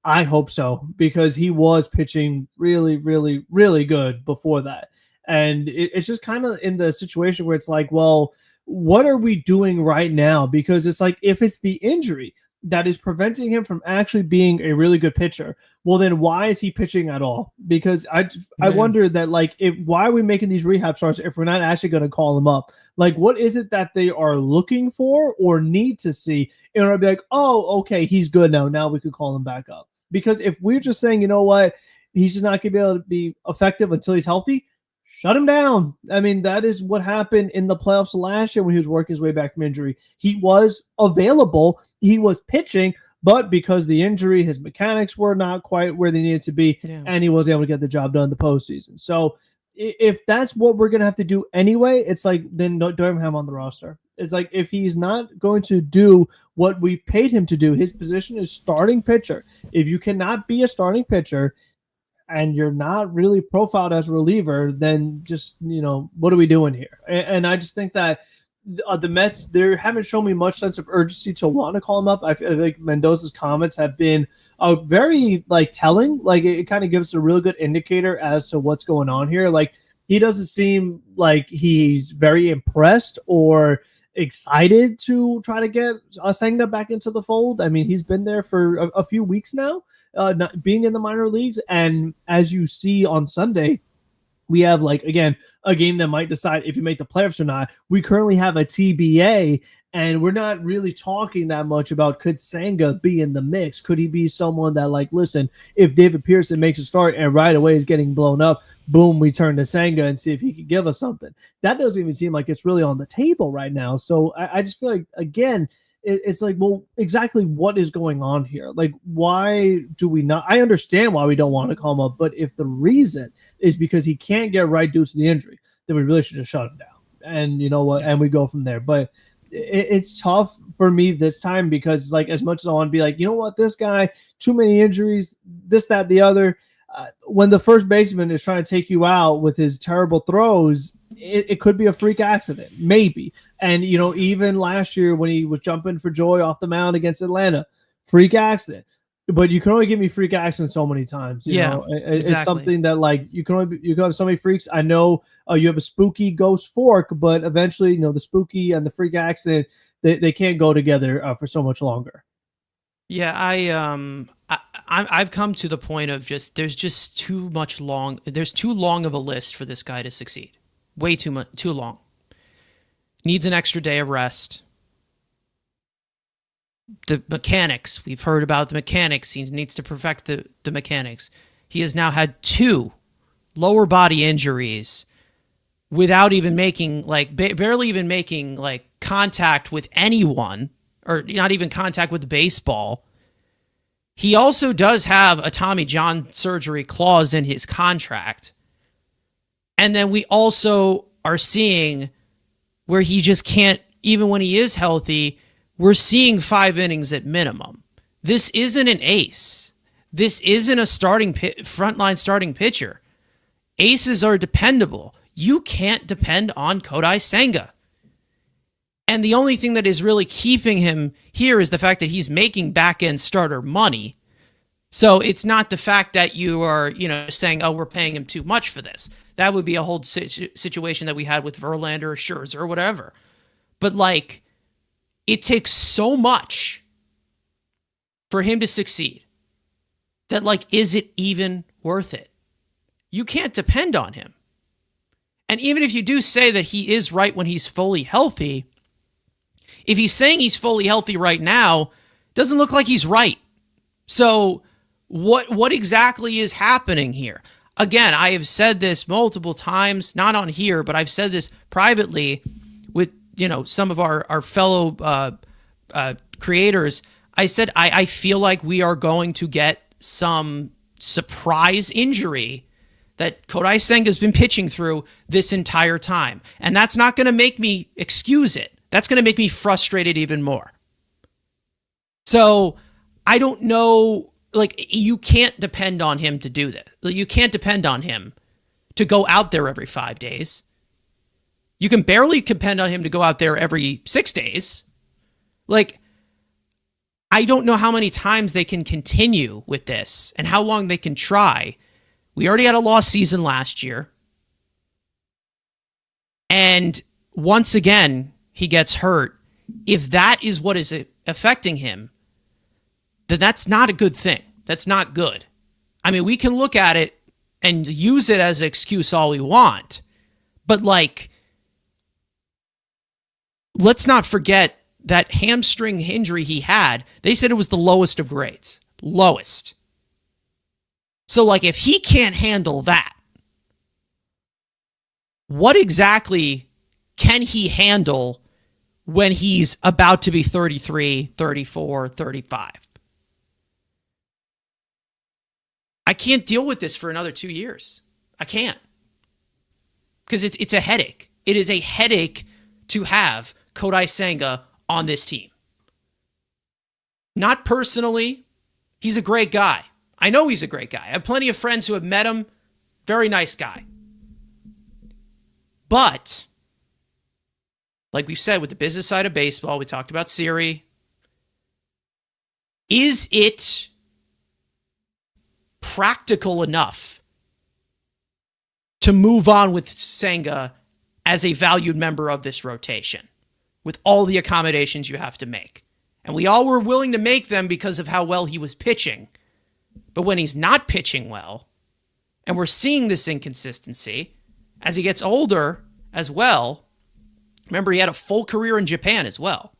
I hope so, because he was pitching really, really, really good before that. And it's just kind of in the situation where it's like, well, what are we doing right now? Because it's like, if it's the injury that is preventing him from actually being a really good pitcher, well, then why is he pitching at all? Because I wonder that, like, why are we making these rehab starts if we're not actually going to call him up? Like, what is it that they are looking for or need to see in order to be like, oh, okay, he's good now. Now we could call him back up. Because if we're just saying, you know what, he's just not going to be able to be effective until he's healthy, shut him down. I mean, that is what happened in the playoffs last year when he was working his way back from injury. He was available. He was pitching, but because the injury, his mechanics were not quite where they needed to be, and he wasn't able to get the job done in the postseason. So if that's what we're going to have to do anyway, it's like, then don't have him on the roster. It's like, if he's not going to do what we paid him to do, his position is starting pitcher. If you cannot be a starting pitcher and you're not really profiled as a reliever, then just, what are we doing here? And I just think that the Mets, they haven't shown me much sense of urgency to want to call him up. I feel like Mendoza's comments have been very, like, telling. Like, it kind of gives us a really good indicator as to what's going on here. Like, he doesn't seem like he's very impressed or excited to try to get Senga back into the fold. I mean, he's been there for a few weeks now, not being in the minor leagues. And as you see on Sunday, we have, like, again, a game that might decide if you make the playoffs or not. We currently have a TBA, and we're not really talking that much about, could Senga be in the mix? Could he be someone that, like, listen, if David Pearson makes a start and right away is getting blown up, boom, we turn to Senga and see if he can give us something. That doesn't even seem like it's really on the table right now. So I just feel like, again, it's like, well, exactly what is going on here? Like, why do we not? I understand why we don't want to call him up, but if the reason is because he can't get right due to the injury, then we really should just shut him down. And you know what? And we go from there. But it's tough for me this time because, like, as much as I want to be like, you know what, this guy, too many injuries, this, that, the other. When the first baseman is trying to take you out with his terrible throws, it could be a freak accident, maybe. And, even last year when he was jumping for joy off the mound against Atlanta, freak accident. But you can only give me freak accidents so many times. Exactly. It's something that, like, you can have so many freaks. I know you have a spooky ghost fork, but eventually, the spooky and the freak accident, they can't go together for so much longer. Yeah, I've come to the point of there's too long of a list for this guy to succeed. Way too long. Needs an extra day of rest. the mechanics. We've heard about the mechanics. He needs to perfect the mechanics. He has now had 2 lower body injuries without even making, like, barely even making, like, contact with anyone, or not even contact with the baseball. He also does have a Tommy John surgery clause in his contract. And then we also are seeing where he just can't, even when he is healthy, we're seeing 5 innings at minimum. This isn't an ace. This isn't a frontline starting pitcher. Aces are dependable. You can't depend on Kodai Senga. And the only thing that is really keeping him here is the fact that he's making back-end starter money. So it's not the fact that you are, saying, oh, we're paying him too much for this. That would be a whole situation that we had with Verlander or Scherzer or whatever. But, like, it takes so much for him to succeed that, like, is it even worth it? You can't depend on him. And even if you do say that he is right when he's fully healthy, if he's saying he's fully healthy right now, doesn't look like he's right. So what exactly is happening here? Again, I have said this multiple times, not on here, but I've said this privately with, some of our fellow creators. I said, I feel like we are going to get some surprise injury that Kodai Senga has been pitching through this entire time. And that's not going to make me excuse it. That's going to make me frustrated even more. So I don't know, like, you can't depend on him to do this. You can't depend on him to go out there every 5 days. You can barely depend on him to go out there every 6 days. Like, I don't know how many times they can continue with this and how long they can try. We already had a lost season last year. And once again, he gets hurt. If that is what is affecting him, then that's not a good thing. That's not good. I mean, we can look at it and use it as an excuse all we want. But, like, let's not forget that hamstring injury he had. They said it was the lowest of grades. Lowest. So, like, if he can't handle that, what exactly can he handle when he's about to be 33, 34, 35? I can't deal with this for another 2 years. I can't. Because it's a headache. It is a headache to have Kodai Senga on this team. Not personally. He's a great guy. I know he's a great guy. I have plenty of friends who have met him. Very nice guy. But, like we said, with the business side of baseball, we talked about Siri. Is it practical enough to move on with Senga as a valued member of this rotation with all the accommodations you have to make? And we all were willing to make them because of how well he was pitching. But when he's not pitching well, and we're seeing this inconsistency as he gets older as well. Remember, he had a full career in Japan as well.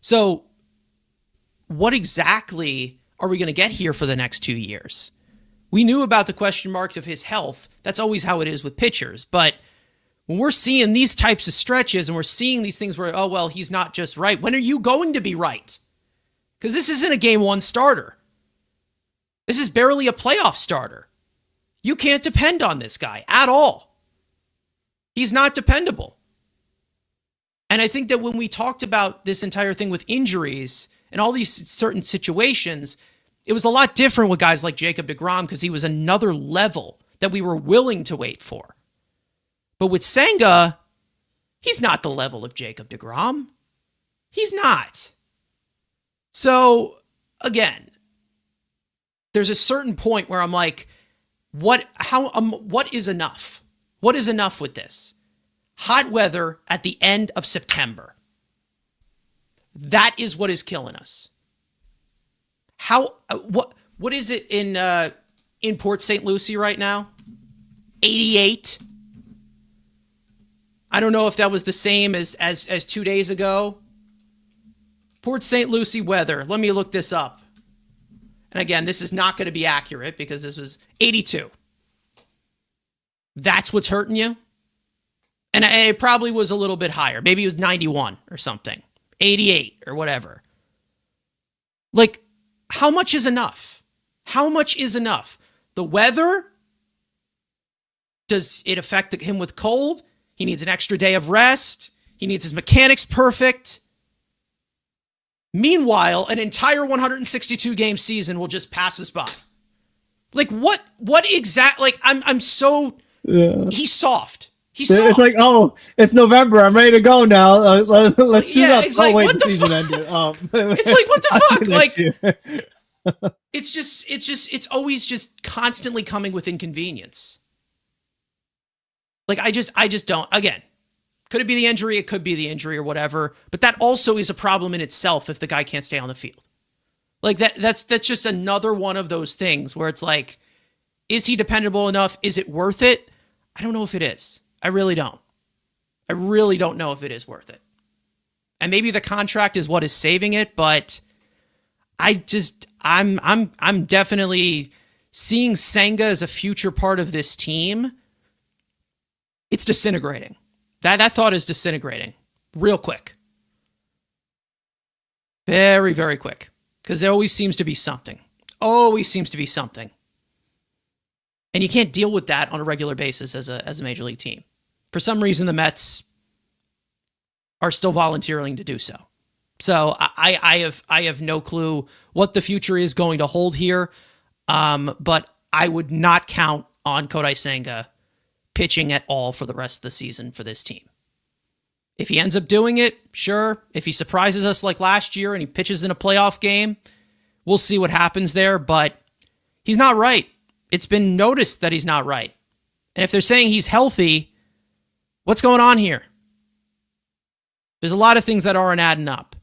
So what exactly are we going to get here for the next 2 years? We knew about the question marks of his health. That's always how it is with pitchers. But when we're seeing these types of stretches and we're seeing these things where, oh, well, he's not just right. When are you going to be right? Because this isn't a game one starter. This is barely a playoff starter. You can't depend on this guy at all. He's not dependable. And I think that when we talked about this entire thing with injuries and all these certain situations, it was a lot different with guys like Jacob deGrom because he was another level that we were willing to wait for. But with Senga, he's not the level of Jacob deGrom. He's not. So, again, there's a certain point where I'm like, what is enough? What is enough with this? Hot weather at the end of September. That is what is killing us. What is it in Port St. Lucie right now? 88. I don't know if that was the same as 2 days ago. Port St. Lucie weather. Let me look this up. And again, this is not going to be accurate because this was 82. That's what's hurting you? And it probably was a little bit higher. Maybe it was 91 or something. 88 or whatever. Like, how much is enough? How much is enough? The weather? Does it affect him with cold? He needs an extra day of rest. He needs his mechanics perfect. Meanwhile, an entire 162 game season will just pass us by. Like what exactly? Like I'm so he's soft. He's soft. It's like, oh, it's November. I'm ready to go now. Let's suit up. It's like, wait, what the the season fuck? ended. It's like, what the fuck? Like, it's always just constantly coming with inconvenience. Like I just don't. Again, could it be the injury? It could be the injury or whatever. But that also is a problem in itself if the guy can't stay on the field. Like that's just another one of those things where it's like, is he dependable enough? Is it worth it? I don't know if it is. I really don't. I really don't know if it is worth it. And maybe the contract is what is saving it, but I'm definitely seeing Senga as a future part of this team. It's disintegrating. That thought is disintegrating real quick. Very, very quick. Because there always seems to be something. Always seems to be something. And you can't deal with that on a regular basis as a major league team. For some reason, the Mets are still volunteering to do so. So I have no clue what the future is going to hold here. But I would not count on Kodai Senga pitching at all for the rest of the season for this team. If he ends up doing it, sure. If he surprises us like last year and he pitches in a playoff game, we'll see what happens there. But he's not right. It's been noticed that he's not right. And if they're saying he's healthy, what's going on here? There's a lot of things that aren't adding up.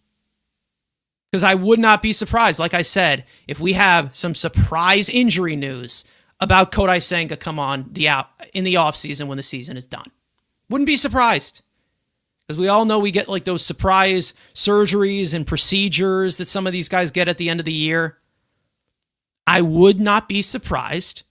Because I would not be surprised, like I said, if we have some surprise injury news about Kodai Senga come on in the offseason when the season is done. Wouldn't be surprised. Because we all know we get like those surprise surgeries and procedures that some of these guys get at the end of the year. I would not be surprised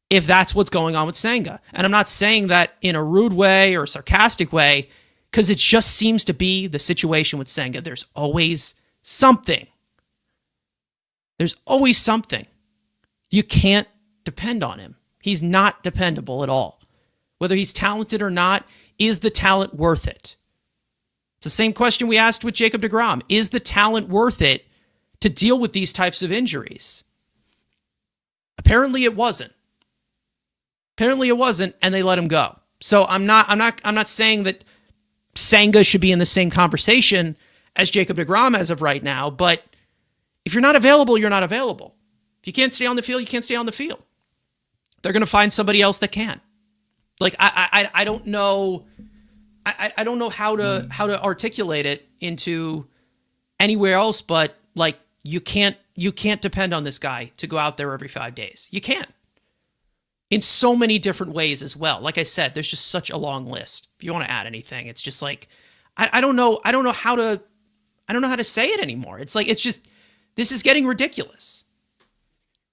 if that's what's going on with Senga. And I'm not saying that in a rude way or a sarcastic way, because it just seems to be the situation with Senga. There's always something. There's always something. You can't depend on him. He's not dependable at all. Whether he's talented or not, is the talent worth it? It's the same question we asked with Jacob deGrom. Is the talent worth it to deal with these types of injuries? Apparently it wasn't. Apparently it wasn't, and they let him go. So I'm not saying that Senga should be in the same conversation as Jacob deGrom as of right now, but if you're not available, you're not available. If you can't stay on the field, you can't stay on the field. They're going to find somebody else that can. Like I don't know. I don't know how to articulate it into anywhere else, but like you can't depend on this guy to go out there every 5 days. You can't. In so many different ways as well. Like I said, there's just such a long list. If you want to add anything, it's just like I don't know how to say it anymore. It's like this is getting ridiculous.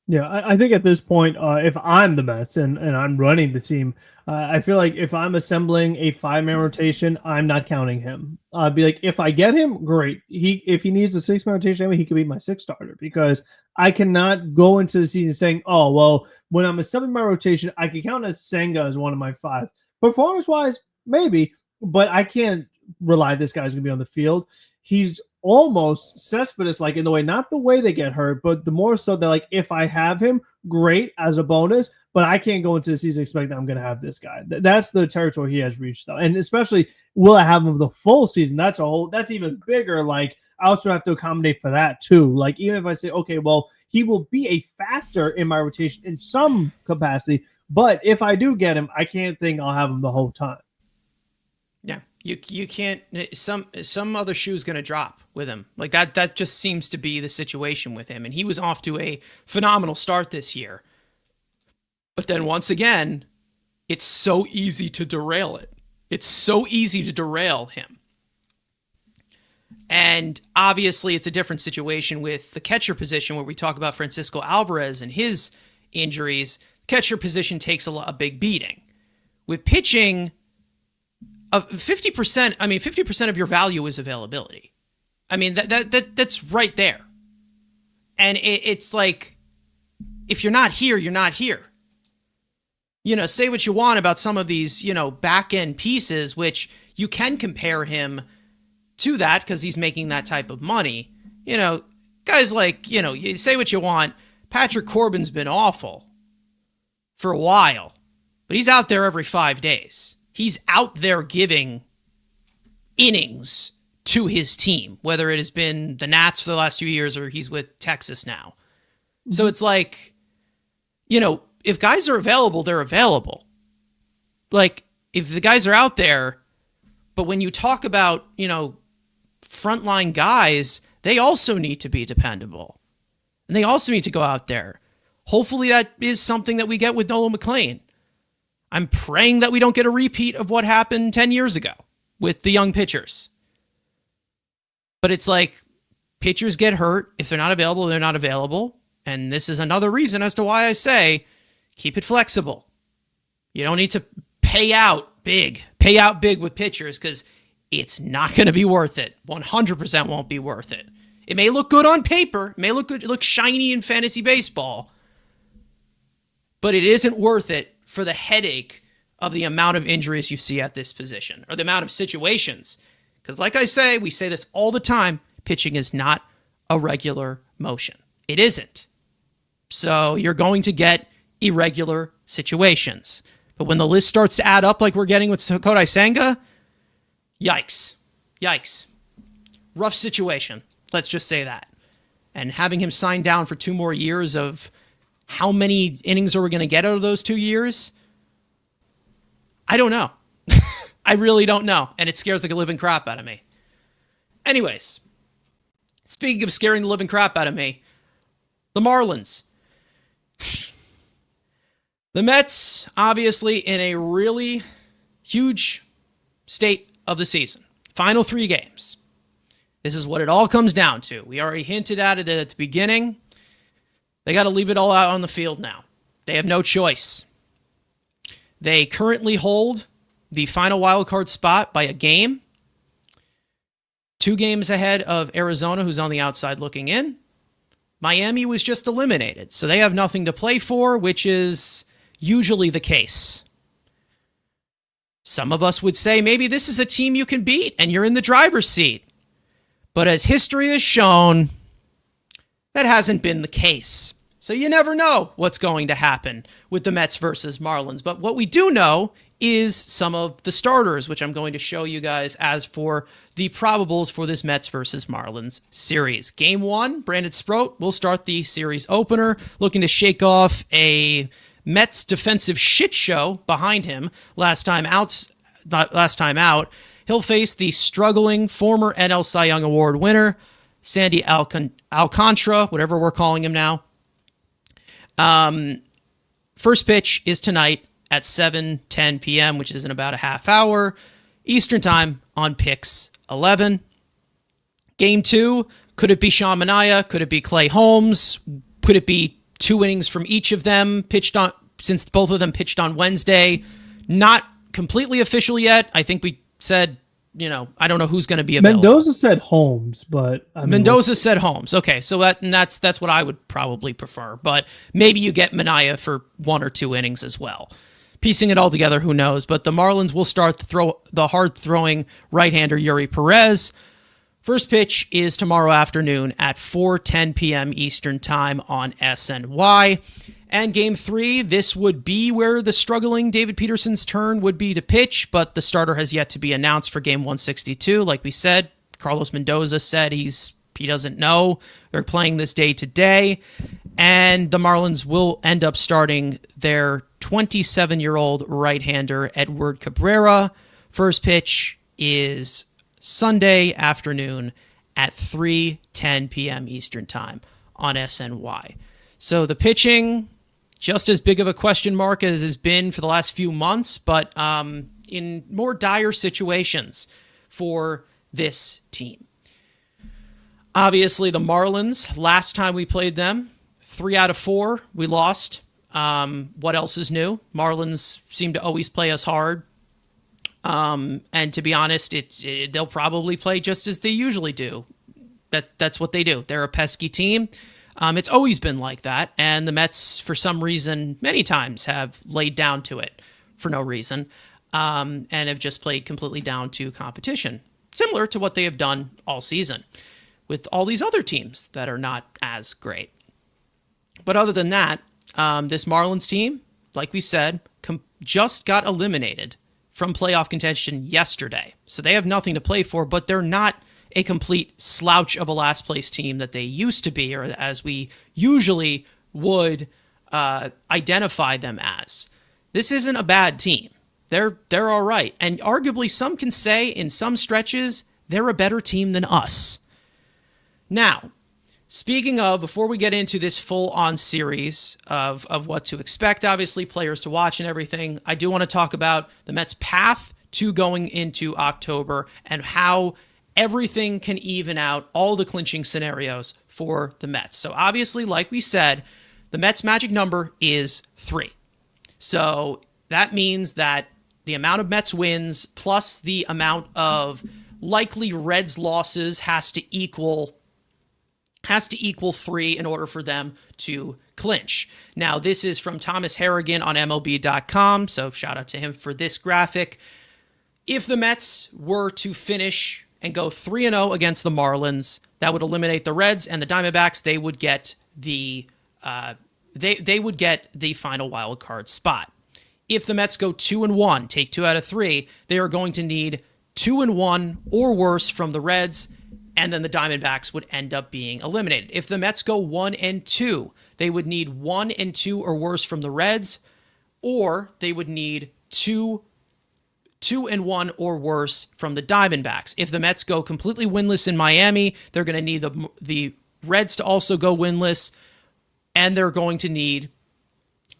Yeah, I think at this point, if I'm the Mets and I'm running the team, I feel like if I'm assembling a 5-man rotation, I'm not counting him. I'd be like, if I get him, great. If he needs a 6-man rotation, he could be my 6th starter because I cannot go into the season saying, oh, well, when I'm assembling my rotation, I can count as Senga as one of my 5. Performance-wise, maybe, but I can't rely this guy's going to be on the field. He's almost Cespedes-like in the way, not the way they get hurt, but the more so that like if I have him, great as a bonus, but I can't go into the season expecting I'm going to have this guy. That's the territory he has reached, though, and especially will I have him the full season? That's even bigger. Like I also have to accommodate for that too. Like even if I say, okay, well, he will be a factor in my rotation in some capacity, but if I do get him, I can't think I'll have him the whole time. Yeah. You can't, some other shoe's going to drop with him. Like that just seems to be the situation with him. And he was off to a phenomenal start this year. But then once again, it's so easy to derail it. It's so easy to derail him. And obviously, it's a different situation with the catcher position where we talk about Francisco Alvarez and his injuries. Catcher position takes a big beating. With pitching, 50%, 50% of your value is availability. I mean, that's right there. And it's like, if you're not here, you're not here. Say what you want about some of these, back end pieces, which you can compare him to that because he's making that type of money. Guys like, you say what you want. Patrick Corbin's been awful for a while, but he's out there every 5 days. He's out there giving innings to his team, whether it has been the Nats for the last 2 years or he's with Texas now. So it's like, if guys are available, they're available. Like, if the guys are out there, but when you talk about, frontline guys, they also need to be dependable. And they also need to go out there. Hopefully that is something that we get with Nolan McLean. I'm praying that we don't get a repeat of what happened 10 years ago with the young pitchers. But it's like, pitchers get hurt. If they're not available, they're not available. And this is another reason as to why I say, keep it flexible. You don't need to pay out big with pitchers because it's not going to be worth it. 100% won't be worth it. It may look good on paper, it may look shiny in fantasy baseball, but it isn't worth it for the headache of the amount of injuries you see at this position or the amount of situations. Because like I say, we say this all the time, pitching is not a regular motion. It isn't. So you're going to get irregular situations. But when the list starts to add up like we're getting with Kodai Senga, yikes. Rough situation. Let's just say that. And having him sign down for 2 more years of how many innings are we going to get out of those 2 years? I don't know. I really don't know. And it scares the living crap out of me. Anyways, speaking of scaring the living crap out of me, the Marlins. The Mets, obviously, in a really huge state of the season. Final 3 games. This is what it all comes down to. We already hinted at it at the beginning. They got to leave it all out on the field now. They have no choice. They currently hold the final wildcard spot by a game. 2 games ahead of Arizona, who's on the outside looking in. Miami was just eliminated, so they have nothing to play for, which is usually the case. Some of us would say maybe this is a team you can beat and you're in the driver's seat. But as history has shown, that hasn't been the case. So you never know what's going to happen with the Mets versus Marlins. But what we do know is some of the starters, which I'm going to show you guys as for the probables for this Mets versus Marlins series. Game 1, Brandon Sproat will start the series opener, looking to shake off a Mets defensive shit show behind him last time out. He'll face the struggling former NL Cy Young Award winner, Sandy Alcantara, whatever we're calling him now. First pitch is tonight at 7:10 p.m., which is in about a half hour Eastern time on Pix 11. Game 2, could it be Sean Manaea? Could it be Clay Holmes? Could it be 2 innings from each of them pitched on, since both of them pitched on Wednesday? Not completely official yet. I think we said, I don't know who's going to be available. Mendoza said Holmes, but Mendoza said Holmes. Okay, so that's what I would probably prefer. But maybe you get Manaea for 1 or 2 innings as well. Piecing it all together, who knows? But the Marlins will start the hard-throwing right-hander Yuri Perez. First pitch is tomorrow afternoon at 4:10 p.m. Eastern Time on SNY. And Game 3, this would be where the struggling David Peterson's turn would be to pitch, but the starter has yet to be announced for Game 162. Like we said, Carlos Mendoza said he doesn't know. They're playing this day to day. And the Marlins will end up starting their 27-year-old right-hander, Edward Cabrera. First pitch is Sunday afternoon at 3:10 p.m. Eastern Time on SNY. So the pitching, just as big of a question mark as has been for the last few months, but in more dire situations for this team. Obviously, the Marlins, last time we played them, 3 out of 4, we lost. What else is new? Marlins seem to always play us hard. And to be honest, they'll probably play just as they usually do. That's what they do. They're a pesky team. It's always been like that. And the Mets, for some reason, many times have laid down to it for no reason, and have just played completely down to competition, similar to what they have done all season with all these other teams that are not as great. But other than that, this Marlins team, like we said, just got eliminated from playoff contention yesterday. So they have nothing to play for, but they're not a complete slouch of a last place team that they used to be, or as we usually would identify them as. This isn't a bad team. They're all right. And arguably some can say in some stretches, they're a better team than us. Now, speaking of, before we get into this full-on series of what to expect, obviously players to watch and everything, I do want to talk about the Mets' path to going into October and how everything can even out all the clinching scenarios for the Mets. So obviously, like we said, the Mets' magic number is 3. So that means that the amount of Mets wins plus the amount of likely Reds losses has to equal 3 in order for them to clinch. Now, this is from Thomas Harrigan on MLB.com, so shout out to him for this graphic. If the Mets were to finish and go 3-0 against the Marlins, that would eliminate the Reds and the Diamondbacks. They would get the they would get the final wild card spot. If the Mets go 2-1, take 2 out of 3, they are going to need 2-1 or worse from the Reds, and then the Diamondbacks would end up being eliminated. If the Mets go 1-2, they would need 1-2 or worse from the Reds, or they would need 2-1 or worse from the Diamondbacks. If the Mets go completely winless in Miami, they're going to need the Reds to also go winless, and they're going to need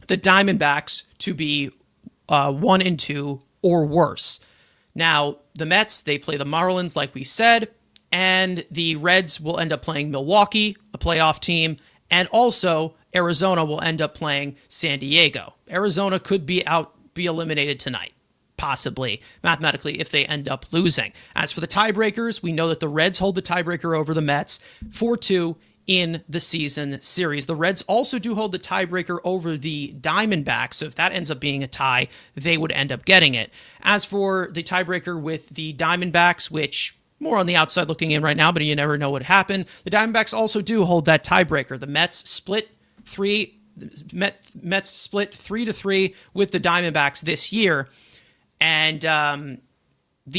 the Diamondbacks to be 1-2 or worse. Now, the Mets, they play the Marlins, like we said, and the Reds will end up playing Milwaukee, a playoff team, and also Arizona will end up playing San Diego. Arizona could be eliminated tonight, possibly, mathematically, if they end up losing. As for the tiebreakers, we know that the Reds hold the tiebreaker over the Mets 4-2 in the season series. The Reds also do hold the tiebreaker over the Diamondbacks, so if that ends up being a tie, they would end up getting it. As for the tiebreaker with the Diamondbacks, which more on the outside looking in right now, but you never know what happened, the Diamondbacks also do hold that tiebreaker. The Mets split 3-3 with the Diamondbacks this year, and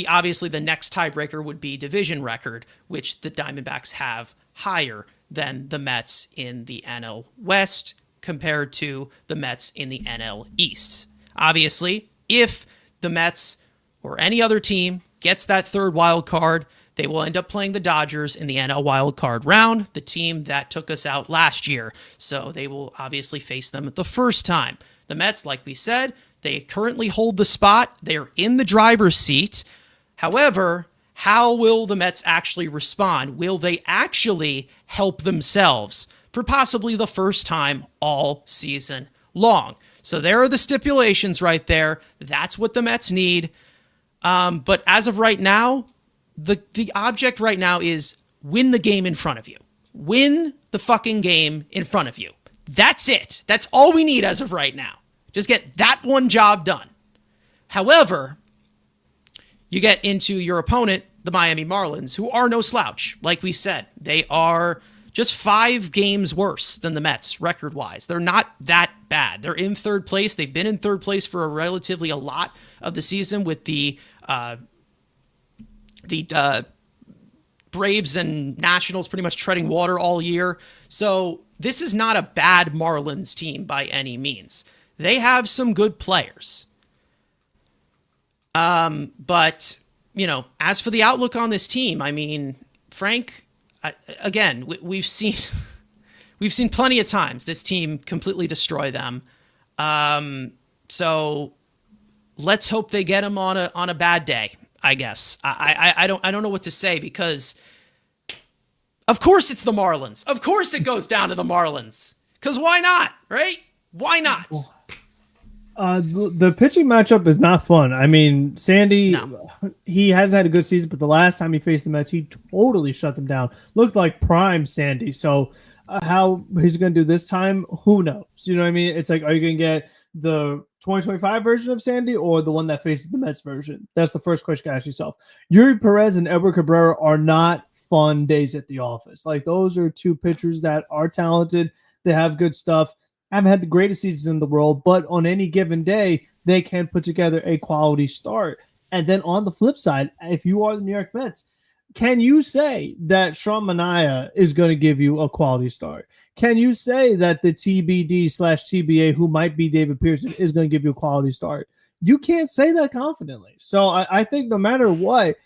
obviously the next tiebreaker would be division record, which the Diamondbacks have higher than the Mets in the NL West compared to the Mets in the NL East. Obviously, if the Mets or any other team gets that third wild card, they will end up playing the Dodgers in the NL wild card round, the team that took us out last year. So they will obviously face them the first time. The Mets, like we said, they currently hold the spot. They're in the driver's seat. However, how will the Mets actually respond? Will they actually help themselves for possibly the first time all season long? So there are the stipulations right there. That's what the Mets need. But as of right now, the object right now is win the game in front of you. Win the fucking game in front of you. That's it. That's all we need as of right now. Just get that one job done. However, you get into your opponent, the Miami Marlins, who are no slouch. Like we said, they are just 5 games worse than the Mets record-wise. They're not that bad. They're in third place. They've been in third place for a lot of the season with the Braves and Nationals pretty much treading water all year. So this is not a bad Marlins team by any means. They have some good players. But, as for the outlook on this team, I mean, Frank, again, we've seen plenty of times this team completely destroy them. So let's hope they get them on a bad day, I guess. I don't know what to say, because Of course it's the Marlins. Of course it goes down to the Marlins. Because why not, right? Why not? The pitching matchup is not fun. I mean, Sandy, No. he has had a good season, but the last time he faced the Mets, he totally shut them down. Looked like prime Sandy. So how he's going to do this time, who knows? You know what I mean? It's like, are you going to get the 2025 version of Sandy or the one that faces the Mets version? That's the first question to ask yourself. Yuri Perez and Edward Cabrera are not fun days at the office. Like, those are two pitchers that are talented. They have good stuff. Haven't had the greatest seasons in the world, but on any given day, they can put together a quality start. And then on the flip side, if you are the New York Mets, can you say that Sean Manaea is going to give you a quality start? Can you say that the TBD/TBA, who might be David Pearson, is going to give you a quality start? You can't say that confidently. So I think no matter what,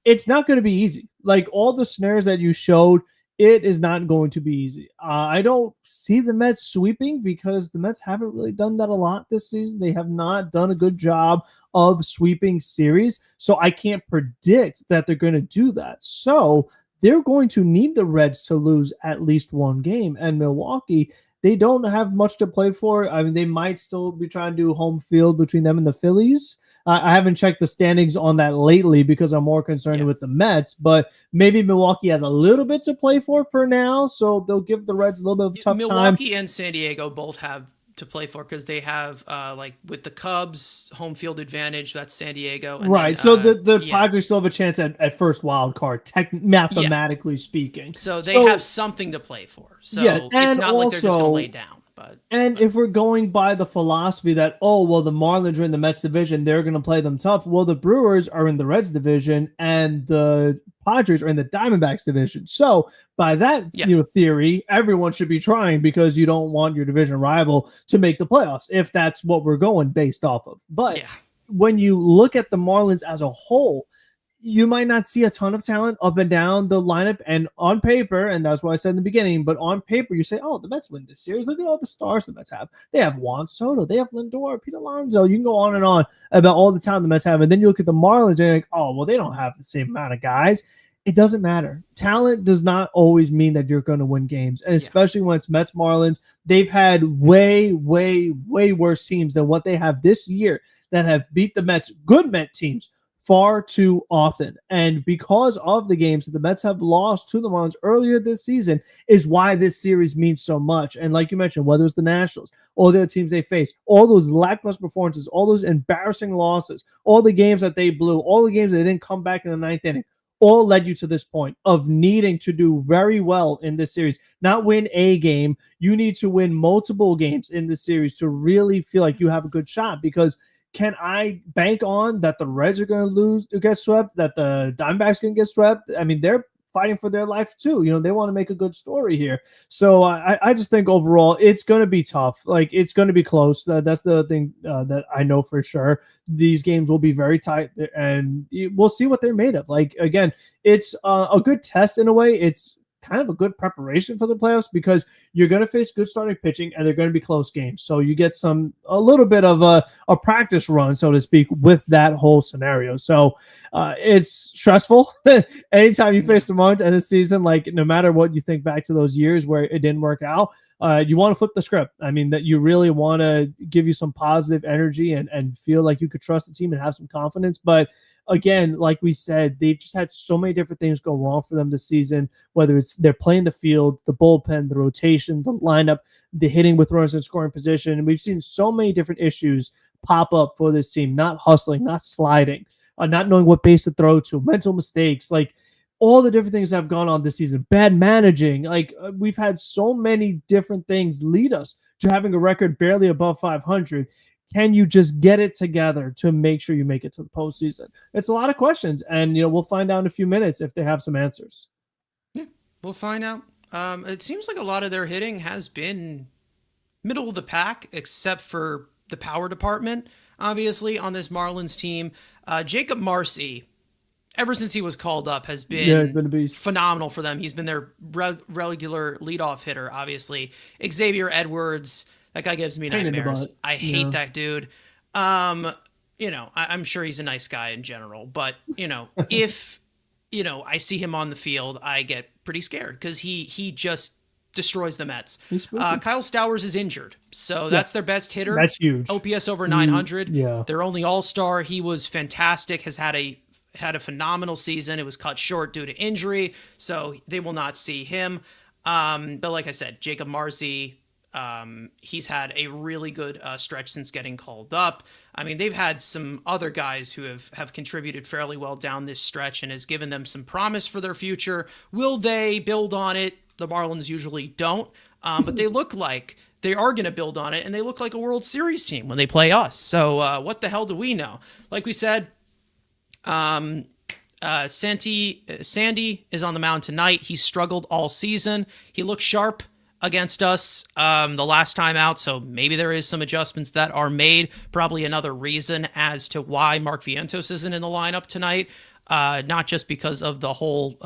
it's not going to be easy. Like, all the scenarios that you showed, it is not going to be easy. I don't see the Mets sweeping because the Mets haven't really done that a lot this season. They have not done a good job of sweeping series. So I can't predict that they're going to do that. So they're going to need the Reds to lose at least one game. And Milwaukee, they don't have much to play for. I mean, they might still be trying to do home field between them and the Phillies. I haven't checked the standings on that lately because I'm more concerned with the Mets, but maybe Milwaukee has a little bit to play for now, so they'll give the Reds a little bit of a tough time. Milwaukee and San Diego both have to play for because they have, like, with the Cubs, home field advantage. That's San Diego. And right. Then, so the Padres still have a chance at first wild card, mathematically speaking. So they have something to play for. So it's not like they're just going to lay down. And if we're going by the philosophy that, oh, well, the Marlins are in the Mets division, they're going to play them tough. Well, the Brewers are in the Reds division and the Padres are in the Diamondbacks division. So by that theory, everyone should be trying because you don't want your division rival to make the playoffs if that's what we're going based off of. But when you look at the Marlins as a whole, you might not see a ton of talent up and down the lineup, and on paper, and that's what I said in the beginning, but on paper, you say, oh, the Mets win this series. Look at all the stars the Mets have. They have Juan Soto. They have Lindor, Pete Alonso. You can go on and on about all the talent the Mets have, and then you look at the Marlins, and you're like, oh, well, they don't have the same amount of guys. It doesn't matter. Talent does not always mean that you're going to win games, and especially when it's Mets Marlins. They've had way, way, way worse teams than what they have this year that have beat the Mets, good Met teams, far too often. And because of the games that the Mets have lost to the Marlins earlier this season is why this series means so much. And like you mentioned, whether it's the Nationals, all the other teams they face, all those lackluster performances, all those embarrassing losses, all the games that they blew, all the games that didn't come back in the ninth inning, all led you to this point of needing to do very well in this series. Not win a game. You need to win multiple games in this series to really feel like you have a good shot, because can I bank on that the Reds are going to lose, to get swept, that the Diamondbacks are going to get swept? I mean, they're fighting for their life too. You know, they want to make a good story here. So I just think overall it's going to be tough. Like, it's going to be close. That's the thing that I know for sure. These games will be very tight, and we'll see what they're made of. Like, again, it's a good test in a way. It's kind of a good preparation for the playoffs because you're going to face good starting pitching and they're going to be close games. So you get a little bit of a practice run, so to speak, with that whole scenario. So it's stressful. Anytime you face the Marlins in the season, like, no matter what you think back to those years where it didn't work out, you want to flip the script. I mean, that you really want to give you some positive energy and feel like you could trust the team and have some confidence. But again, like we said, they've just had so many different things go wrong for them this season, whether it's they're playing the field, the bullpen, the rotation, the lineup, the hitting with runners in scoring position. And we've seen so many different issues pop up for this team, not hustling, not sliding, not knowing what base to throw to, mental mistakes, like all the different things that have gone on this season, bad managing. Like, we've had so many different things lead us to having a record barely above 500. Can you just get it together to make sure you make it to the postseason? It's a lot of questions, and we'll find out in a few minutes if they have some answers. Yeah, we'll find out. It seems like a lot of their hitting has been middle of the pack, except for the power department. Obviously, on this Marlins team, Jacob Marcy, ever since he was called up, has been phenomenal for them. He's been their regular leadoff hitter. Obviously, Xavier Edwards. That guy gives me nightmares. I hate that dude. I'm sure he's a nice guy in general, but if I see him on the field, I get pretty scared because he just destroys the Mets. Kyle Stowers is injured, so that's their best hitter. That's huge. OPS over 900. Yeah. Their only all-star. He was fantastic. Has had a phenomenal season. It was cut short due to injury, so they will not see him. But like I said, Jacob Marcy, he's had a really good stretch since getting called up. I mean, they've had some other guys who have contributed fairly well down this stretch and has given them some promise for their future. Will they build on it? The Marlins usually don't, but they look like they are going to build on it, and they look like a World Series team when they play us. So what the hell do we know? Like we said, Sandy is on the mound tonight. He struggled all season. He looked sharp against us the last time out, so maybe there is some adjustments that are made. Probably another reason as to why Mark Vientos isn't in the lineup tonight, not just because of the whole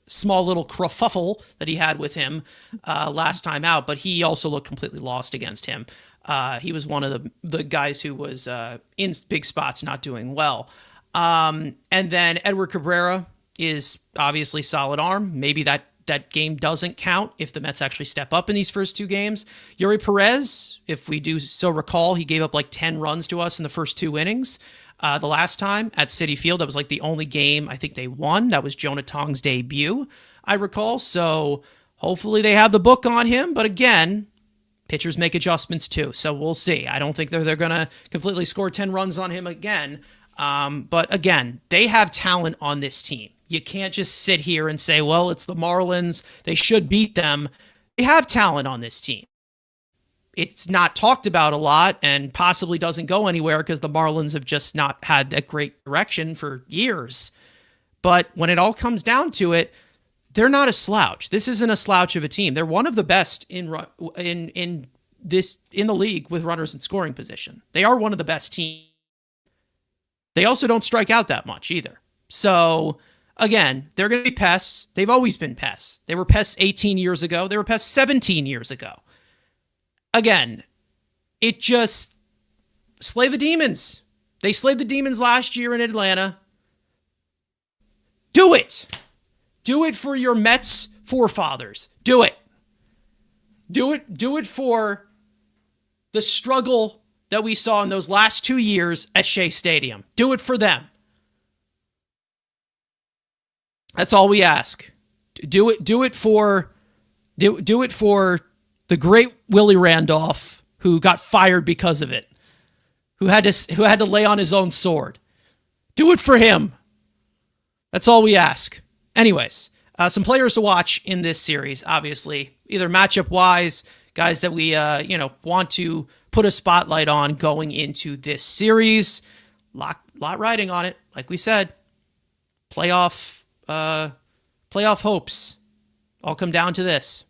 small little kerfuffle that he had with him last time out, but he also looked completely lost against him. He was one of the guys who was in big spots not doing well. And then Edward Cabrera is obviously solid arm. Maybe that game doesn't count if the Mets actually step up in these first two games. Yuri Perez, if we do so recall, he gave up like 10 runs to us in the first 2 innings. The last time at Citi Field, that was like the only game I think they won. That was Jonah Tong's debut, I recall. So hopefully they have the book on him. But again, pitchers make adjustments too. So we'll see. I don't think they're going to completely score 10 runs on him again. But again, they have talent on this team. You can't just sit here and say, well, it's the Marlins. They should beat them. They have talent on this team. It's not talked about a lot and possibly doesn't go anywhere because the Marlins have just not had that great direction for years. But when it all comes down to it, they're not a slouch. This isn't a slouch of a team. They're one of the best in the league with runners in scoring position. They are one of the best teams. They also don't strike out that much either. So again, they're going to be pests. They've always been pests. They were pests 18 years ago. They were pests 17 years ago. Again, it just slay the demons. They slayed the demons last year in Atlanta. Do it. Do it for your Mets forefathers. Do it. Do it for the struggle that we saw in those last 2 years at Shea Stadium. Do it for them. That's all we ask. Do it for the great Willie Randolph, who got fired because of it, who had to lay on his own sword. Do it for him. That's all we ask. Anyways, some players to watch in this series, obviously, either matchup wise, guys that we want to put a spotlight on going into this series. Lot riding on it, like we said. Playoff hopes all come down to this.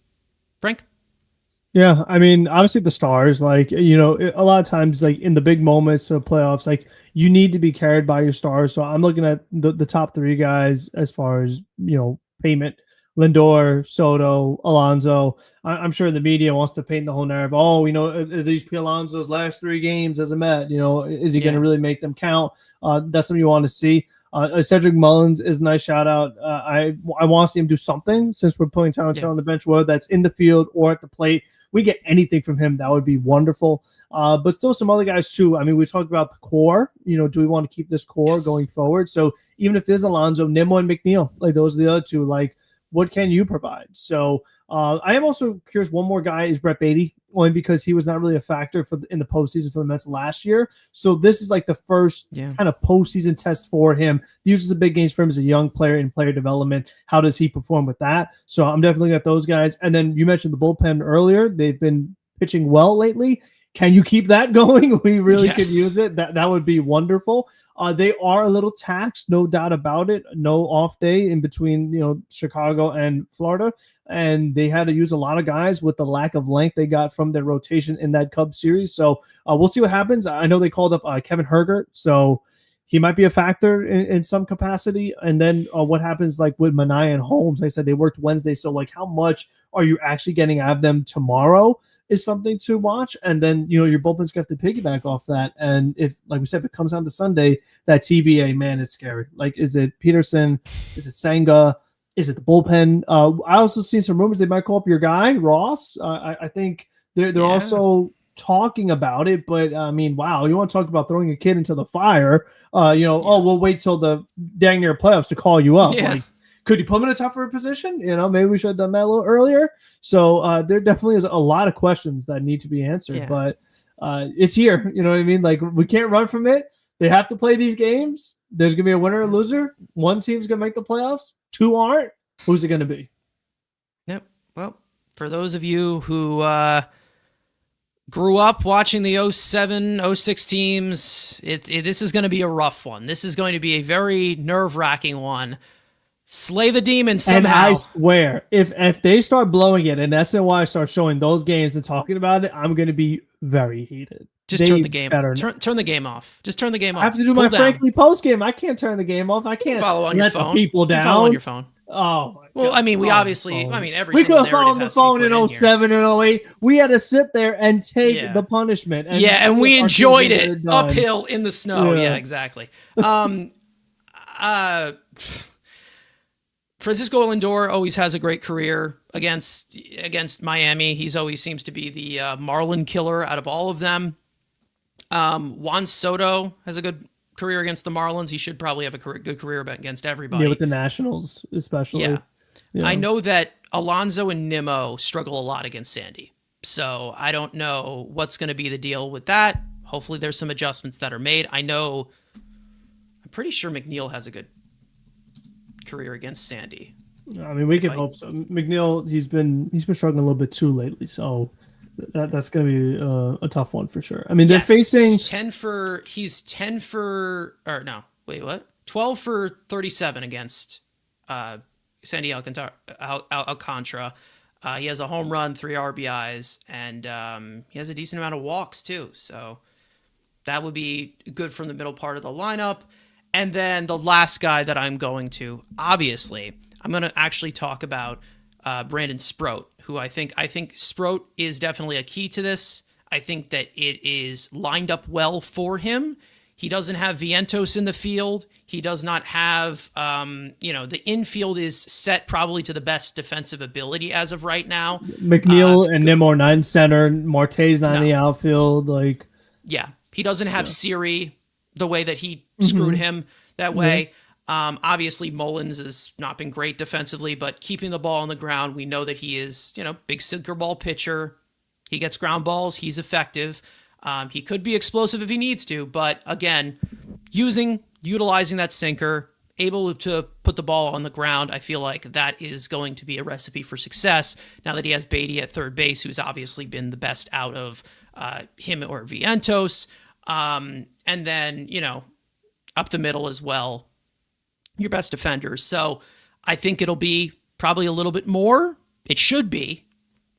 Frank? Yeah, I mean, obviously the stars, like, a lot of times, like in the big moments of playoffs, like you need to be carried by your stars. So I'm looking at the top 3 guys as far as, payment. Lindor, Soto, Alonso. I'm sure the media wants to paint the whole narrative. Oh, these Alonso's last 3 games as a Met, is he going to really make them count? That's something you want to see. Cedric Mullins is a nice shout out. I want to see him do something since we're putting talent on the bench, whether that's in the field or at the plate. We get anything from him, that would be wonderful. But still some other guys too. I mean, we talked about the core. Do we want to keep this core going forward? So even if it is Alonso, Nimmo, and McNeil, like those are the other 2, like what can you provide? So I am also curious. One more guy is Brett Beatty, only because he was not really a factor in the postseason for the Mets last year. So this is like the first kind of postseason test for him. These are the big games for him as a young player in player development. How does he perform with that? So I'm definitely looking at those guys. And then you mentioned the bullpen earlier. They've been pitching well lately. Can you keep that going? We really could use it. That would be wonderful. They are a little taxed, no doubt about it. No off day in between, Chicago and Florida. And they had to use a lot of guys with the lack of length they got from their rotation in that Cubs series. So we'll see what happens. I know they called up Kevin Hergert, so he might be a factor in some capacity. And then what happens like with Mania and Holmes? They said they worked Wednesday. So like how much are you actually getting out of them tomorrow is something to watch. And then, your bullpen's going to have to piggyback off that. And if, like we said, if it comes down to Sunday, that TBA, man, it's scary. Like, is it Peterson? Is it Senga? Is it the bullpen? I also see some rumors they might call up your guy Ross. I think they're also talking about it. But I mean, wow, you want to talk about throwing a kid into the fire? Oh, we'll wait till the dang near playoffs to call you up. Yeah. Like, could you put him in a tougher position? Maybe we should have done that a little earlier. So there definitely is a lot of questions that need to be answered. But it's here. You know what I mean? Like, we can't run from it. They have to play these games. There's going to be a winner and loser. One team's going to make the playoffs. Two aren't. Who's it going to be? Yep. Well, for those of you who grew up watching the 07, 06 teams, this is going to be a rough one. This is going to be a very nerve-wracking one. Slay the demon somehow. And I swear, if they start blowing it and SNY starts showing those games and talking about it, I'm going to be very heated. Just turn the game. Turn the game off. Just turn the game off. I have to do my Frankly post game. I can't turn the game off. I can't follow on your phone. People down. Follow on your phone. Oh, well, I mean, we obviously. I mean, every we could single have followed the phone in 07 and 08. We had to sit there and take the punishment. And we enjoyed it uphill in the snow. Yeah, exactly. Francisco Lindor always has a great career against Miami. He's always seems to be the Marlin killer out of all of them. Juan Soto has a good career against the Marlins. He should probably have a good career against everybody. Yeah, with the Nationals especially. Yeah. I know that Alonso and Nimmo struggle a lot against Sandy. So I don't know what's going to be the deal with that. Hopefully there's some adjustments that are made. I'm pretty sure McNeil has a good career against Sandy. I mean, we can hope so. McNeil, he's been struggling a little bit too lately, so that's going to be a tough one for sure. I mean, they're facing 12 for 37 against Sandy Alcantara. He has a home run, 3 RBIs, and he has a decent amount of walks too. So that would be good from the middle part of the lineup. And then the last guy that I'm going to, obviously, I'm going to actually talk about Brandon Sproat, who I think Sproat is definitely a key to this. I think that it is lined up well for him. He doesn't have Vientos in the field. He does not have, the infield is set probably to the best defensive ability as of right now. McNeil and Nimmo are 9 center. Marte's not in the outfield. He doesn't have Siri the way that he screwed him that way. Obviously, Mullins has not been great defensively, but keeping the ball on the ground, we know that he is, big sinker ball pitcher. He gets ground balls. He's effective. He could be explosive if he needs to, but again, utilizing that sinker, able to put the ball on the ground, I feel like that is going to be a recipe for success now that he has Beatty at third base, who's obviously been the best out of him or Vientos. And then, up the middle as well, your best defenders. So I think it'll be probably a little bit more. It should be.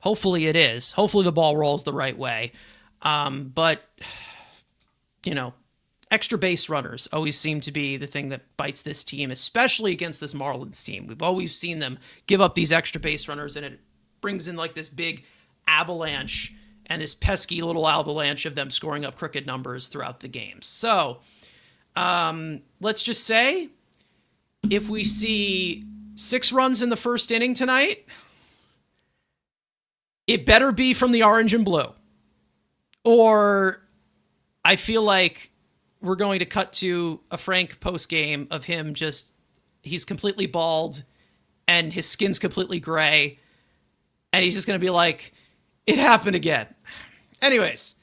Hopefully it is. Hopefully the ball rolls the right way. But extra base runners always seem to be the thing that bites this team, especially against this Marlins team. We've always seen them give up these extra base runners, and it brings in like this big avalanche and this pesky little avalanche of them scoring up crooked numbers throughout the games. So let's just say if we see 6 runs in the first inning tonight, it better be from the orange and blue. Or I feel like we're going to cut to a Frank post game of him he's completely bald and his skin's completely gray. And he's just going to be like, it happened again. Anyways,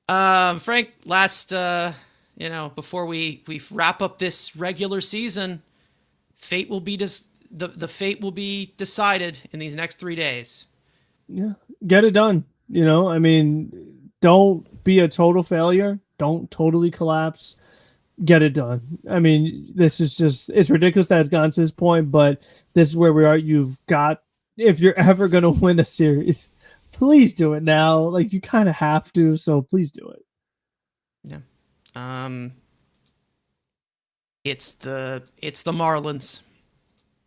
Frank, before we wrap up this regular season, fate will be the fate will be decided in these next 3 days. Yeah, get it done. Don't be a total failure. Don't totally collapse. Get it done. This is it's ridiculous that it's gotten to this point, but this is where we are. If you're ever going to win a series, please do it now. Like, you kind of have to, so please do it. Yeah. It's the Marlins.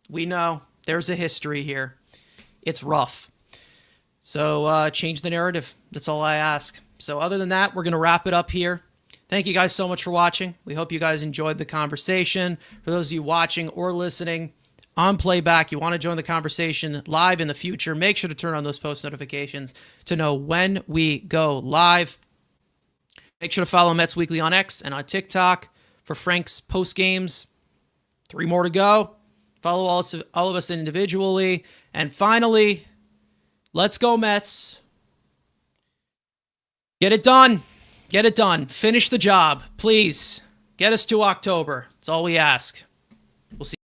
We know there's a history here. It's rough. So change the narrative. That's all I ask. So other than that, we're going to wrap it up here. Thank you guys so much for watching. We hope you guys enjoyed the conversation. For those of you watching or listening, on playback, you want to join the conversation live in the future, make sure to turn on those post notifications to know when we go live. Make sure to follow Mets Weekly on X and on TikTok for Frank's post games. 3 more to go. Follow all of us individually. And finally, let's go Mets. Get it done. Get it done. Finish the job. Please. Get us to October. That's all we ask. We'll see.